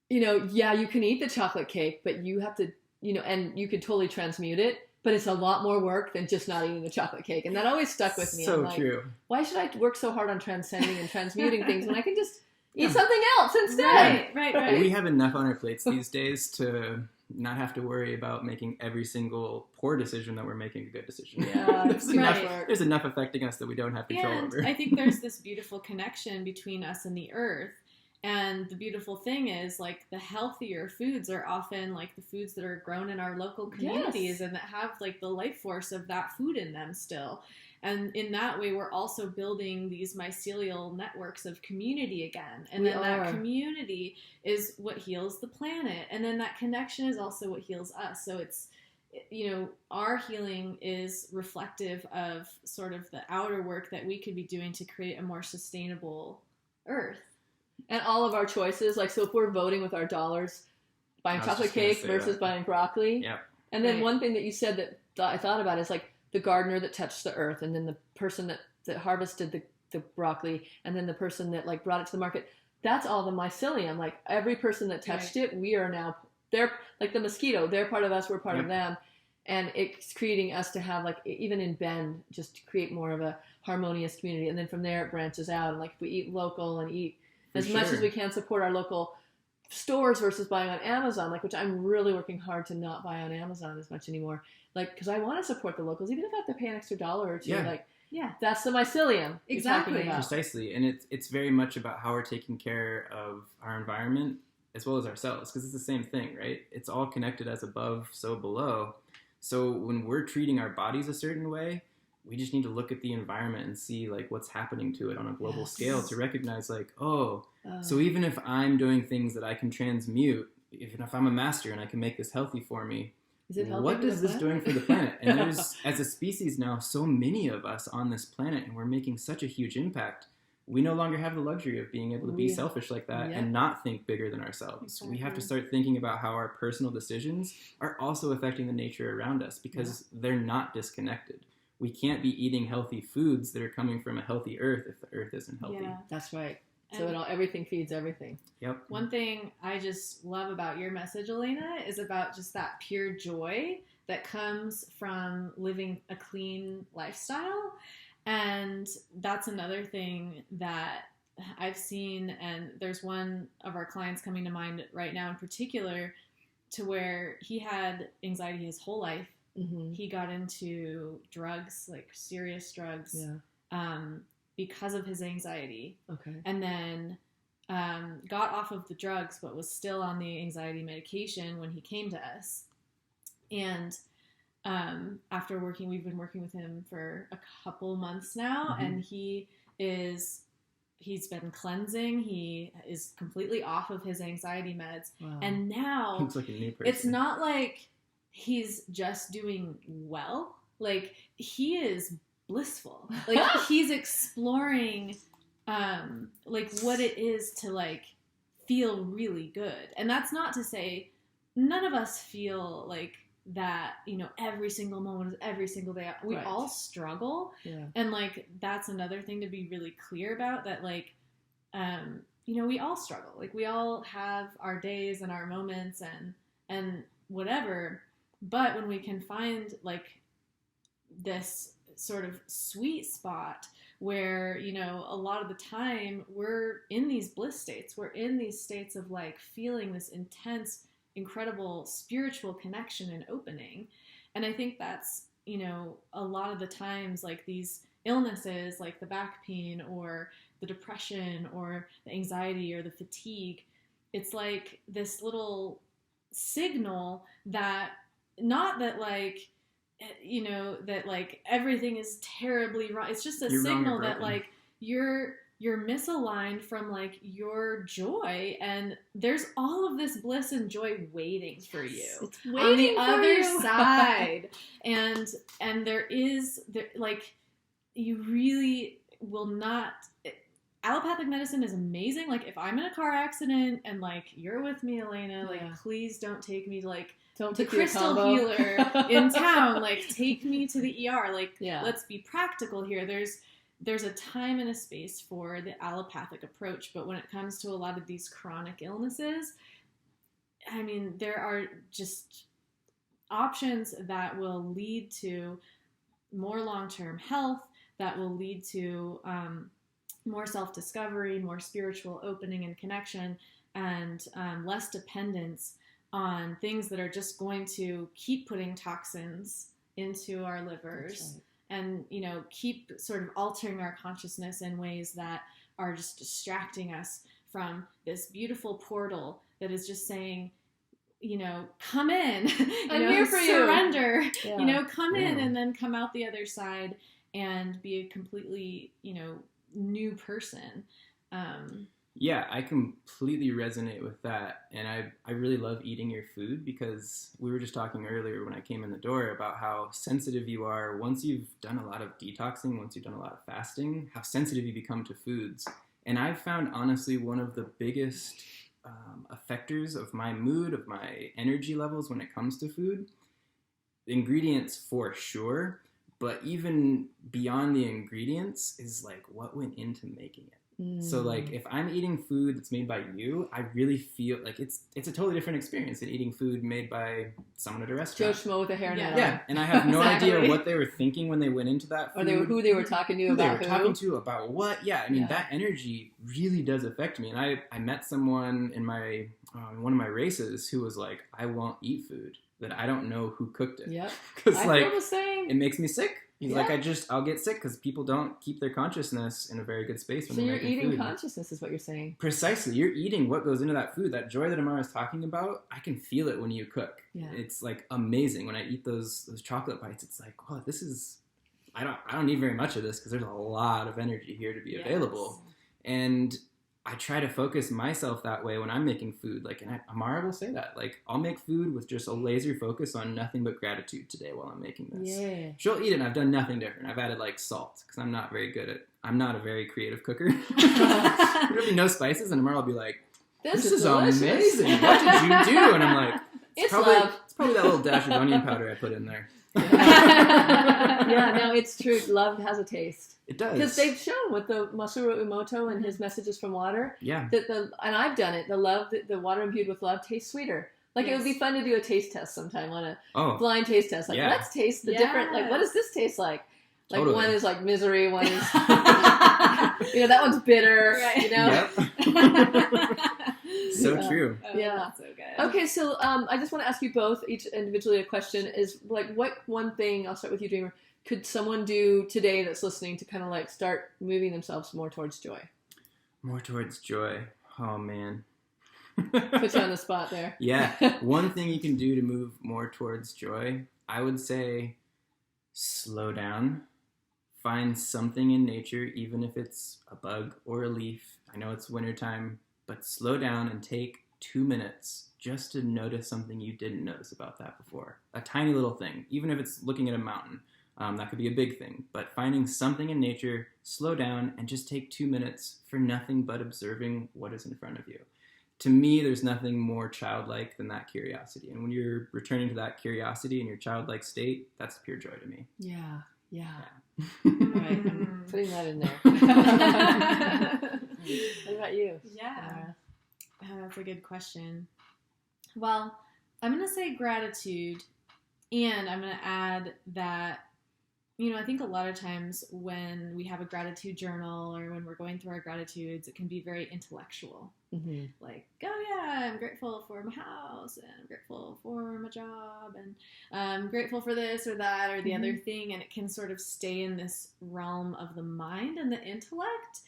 you know, yeah, you can eat the chocolate cake, but you have to, you know, and you could totally transmute it, but it's a lot more work than just not eating the chocolate cake. And that always stuck with me. So I'm like, true. Why should I work so hard on transcending and transmuting things when I can just eat something else instead? Right. We have enough on our plates these days to not have to worry about making every single poor decision that we're making a good decision. Yeah, it's too much work. There's enough affecting us that we don't have control over. I think there's this beautiful connection between us and the earth. And the beautiful thing is, like, the healthier foods are often like the foods that are grown in our local communities and that have like the life force of that food in them still. And in that way, we're also building these mycelial networks of community again. And then that community is what heals the planet. And then that connection is also what heals us. So it's, our healing is reflective of sort of the outer work that we could be doing to create a more sustainable earth. And all of our choices, like, so if we're voting with our dollars, buying chocolate cake versus buying broccoli. Yeah. And then one thing that you said that I thought about is like the gardener that touched the earth, and then the person that harvested the broccoli, and then the person that like brought it to the market. That's all the mycelium. Like every person that touched it, we are now, they're like the mosquito. They're part of us. We're part of them. And it's creating us to have, like, even in Bend, just to create more of a harmonious community. And then from there it branches out. And like if we eat local and eat as much as we can, support our local stores versus buying on Amazon, like, which I'm really working hard to not buy on Amazon as much anymore. Like, because I want to support the locals, even if I have to pay an extra $1 or $2. Like, that's the mycelium. Exactly. Precisely. And it's very much about how we're taking care of our environment as well as ourselves, because it's the same thing, right? It's all connected as above, so below. So when we're treating our bodies a certain way, we just need to look at the environment and see like what's happening to it on a global scale to recognize like, so even if I'm doing things that I can transmute, even if I'm a master and I can make this healthy for me, what is this doing for the planet? And there's, as a species now, so many of us on this planet, and we're making such a huge impact. We no longer have the luxury of being able to be selfish like that and not think bigger than ourselves. Exactly. We have to start thinking about how our personal decisions are also affecting the nature around us, because they're not disconnected. We can't be eating healthy foods that are coming from a healthy earth if the earth isn't healthy. Yeah, that's right. So everything feeds everything. Yep. One thing I just love about your message, Elena, is about just that pure joy that comes from living a clean lifestyle. And that's another thing that I've seen, and there's one of our clients coming to mind right now in particular, to where he had anxiety his whole life. Mm-hmm. He got into drugs, like serious drugs, because of his anxiety. Okay. And then got off of the drugs, but was still on the anxiety medication when he came to us. And after we've been working with him for a couple months now, and he's been cleansing. He is completely off of his anxiety meds. Wow. And now looks like a new person. It's not like he's just doing well. Like, he is blissful. Like, he's exploring like what it is to like feel really good. And that's not to say none of us feel like that, every single moment is every single day. We all struggle. Yeah. And like, that's another thing to be really clear about, that like, we all struggle. Like, we all have our days and our moments and whatever. But when we can find like this sort of sweet spot where, a lot of the time we're in these bliss states, we're in these states of like feeling this intense, incredible spiritual connection and opening. And I think that's, a lot of the times, like, these illnesses like the back pain or the depression or the anxiety or the fatigue, it's like this little signal that, not that like, that like everything is terribly wrong. It's just a signal that like you're misaligned from like your joy, and there's all of this bliss and joy waiting for you on the other side. And there like, you really will not. Allopathic medicine is amazing. Like, if I'm in a car accident and like you're with me, Elena, like please don't take me to like the crystal healer in town. Like, take me to the ER. Like, let's be practical here. There's a time and a space for the allopathic approach, but when it comes to a lot of these chronic illnesses, I mean, there are just options that will lead to more long-term health, that will lead to more self-discovery, more spiritual opening and connection, and less dependence on things that are just going to keep putting toxins into our livers and, keep sort of altering our consciousness in ways that are just distracting us from this beautiful portal that is just saying, come in, I'm here for surrender, you. Come in and then come out the other side and be a completely, new person. Yeah, I completely resonate with that. And I really love eating your food, because we were just talking earlier when I came in the door about how sensitive you are once you've done a lot of detoxing, once you've done a lot of fasting, how sensitive you become to foods. And I've found, honestly, one of the biggest affectors of my mood, of my energy levels when it comes to food, ingredients for sure, but even beyond the ingredients is like what went into making it. So like if I'm eating food that's made by you, I really feel like it's a totally different experience than eating food made by someone at a restaurant. Joe Schmo with a hairnet. Yeah, and I have no idea what they were thinking when they went into that food. Or who they were talking to about they were talking to about what. Yeah, I mean that energy really does affect me. And I met someone in my one of my races who was like, I won't eat food that I don't know who cooked it. Yep. Because I feel the same. It makes me sick. He's like, I'll get sick because people don't keep their consciousness in a very good space when they're making food. So you're eating consciousness is what you're saying. Precisely. You're eating what goes into that food. That joy that Amara is talking about, I can feel it when you cook. Yeah. It's like amazing. When I eat those chocolate bites, it's like, oh, this is, I don't need very much of this because there's a lot of energy here to be available. And I try to focus myself that way when I'm making food. Like, and Amara will say that. Like, I'll make food with just a laser focus on nothing but gratitude today while I'm making this. Yeah. She'll eat it, and I've done nothing different. I've added, like, salt, because I'm not a very creative cooker. There'll be no spices, and Amara will be like, this is amazing. What did you do? And I'm like, it's probably that little dash of onion powder I put in there. Yeah, no, it's true. Love has a taste. It does. Because they've shown with the Masaru Emoto and his messages from water. Yeah. And I've done it. The water imbued with love tastes sweeter. Like, it would be fun to do a taste test sometime on a blind taste test. Like, let's taste the different, like, what does this taste like? Like, one is like misery, one is, that one's bitter, Yep. So true. Oh, that's so good. Okay, so I just want to ask you both, each individually, a question is, like, what one thing, I'll start with you, Dreamer, could someone do today that's listening to kind of like start moving themselves more towards joy? More towards joy. Oh, man. Put you on the spot there. Yeah. One thing you can do to move more towards joy, I would say slow down. Find something in nature, even if it's a bug or a leaf. I know it's wintertime, but slow down and take 2 minutes just to notice something you didn't notice about that before. A tiny little thing, even if it's looking at a mountain. That could be a big thing, but finding something in nature, slow down, and just take 2 minutes for nothing but observing what is in front of you. To me, there's nothing more childlike than that curiosity. And when you're returning to that curiosity in your childlike state, that's pure joy to me. Yeah. All right, I'm putting that in there. What about you? Yeah. That's a good question. Well, I'm going to say gratitude, and I'm going to add that, I think a lot of times when we have a gratitude journal or when we're going through our gratitudes, it can be very intellectual. Mm-hmm. Like, oh yeah, I'm grateful for my house, and I'm grateful for my job, and I'm grateful for this or that or the other thing, and it can sort of stay in this realm of the mind and the intellect,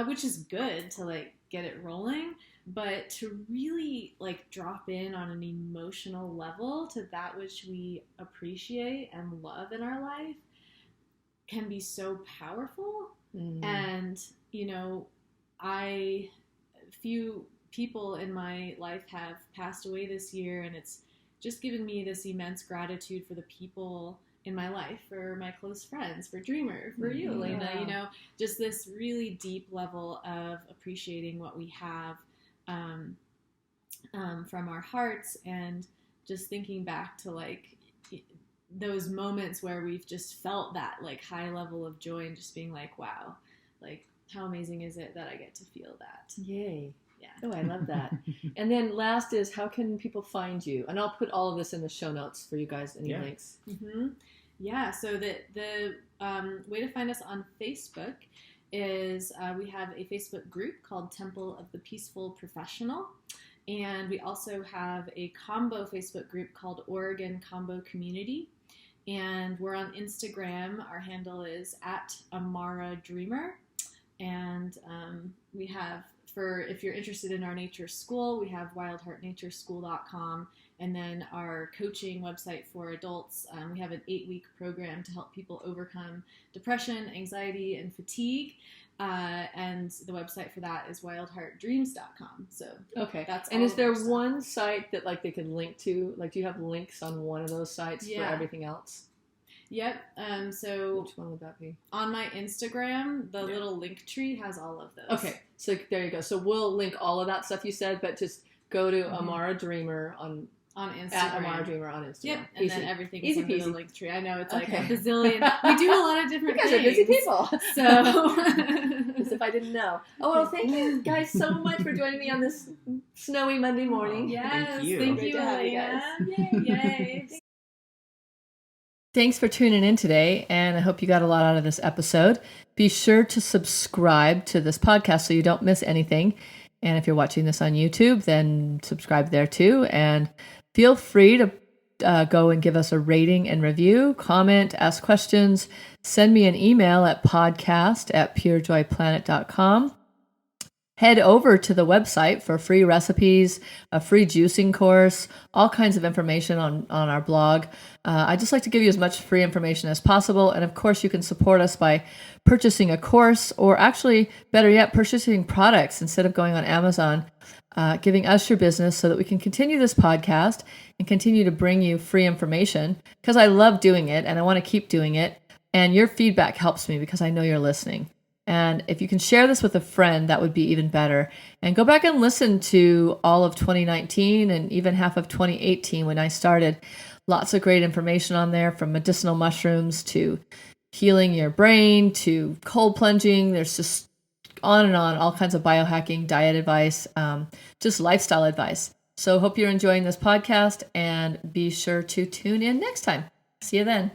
which is good to like get it rolling, but to really like drop in on an emotional level to that which we appreciate and love in our life can be so powerful. And few people in my life have passed away this year, and it's just given me this immense gratitude for the people in my life, for my close friends, for Dreamer, for you, Elena, just this really deep level of appreciating what we have from our hearts, and just thinking back to like those moments where we've just felt that like high level of joy and just being like, wow, like how amazing is it that I get to feel that? Yay. Yeah. Oh, I love that. And then last is, how can people find you? And I'll put all of this in the show notes for you guys, any links. Mm-hmm. Yeah, so the way to find us on Facebook is we have a Facebook group called Temple of the Peaceful Professional. And we also have a Kambo Facebook group called Oregon Kambo Community. And we're on Instagram. Our handle is @Amara Dreamer. And we have if you're interested in our nature school, we have wildheartnatureschool.com. And then our coaching website for adults, we have an 8-week program to help people overcome depression, anxiety, and fatigue. And the website for that is wildheartdreams.com. So okay, that's and all is of there our stuff. one site that like they can link to? Like, do you have links on one of those sites for Yeah. everything else? Yep. So Which one would that be? on my Instagram, the little link tree has all of those. Okay, so there you go. So we'll link all of that stuff you said, but just go to Amara Dreamer on Instagram. At Amara Dreamer on Instagram. Yep, and then everything is Easy under the peasy. link tree. I know it's like Okay. a bazillion. We do a lot of different You guys things. are busy people. So, as if I didn't know. Oh, well, thank you guys so much for joining me on this snowy Monday morning. yes, Thank you. thank Great you, to have you Elena. guys. Yay. Thanks for tuning in today, and I hope you got a lot out of this episode. Be sure to subscribe to this podcast so you don't miss anything. And if you're watching this on YouTube, then subscribe there too. And feel free to go and give us a rating and review, comment, ask questions, send me an email at podcast@purejoyplanet.com. Head over to the website for free recipes, a free juicing course, all kinds of information on our blog. I just like to give you as much free information as possible. And of course, you can support us by purchasing a course, or actually, better yet, purchasing products instead of going on Amazon, giving us your business so that we can continue this podcast and continue to bring you free information, because I love doing it and I want to keep doing it. And your feedback helps me because I know you're listening. And if you can share this with a friend, that would be even better. And go back and listen to all of 2019 and even half of 2018 when I started. Lots of great information on there, from medicinal mushrooms to healing your brain to cold plunging. There's just on and on, all kinds of biohacking, diet advice, just lifestyle advice. So hope you're enjoying this podcast, and be sure to tune in next time. See you then.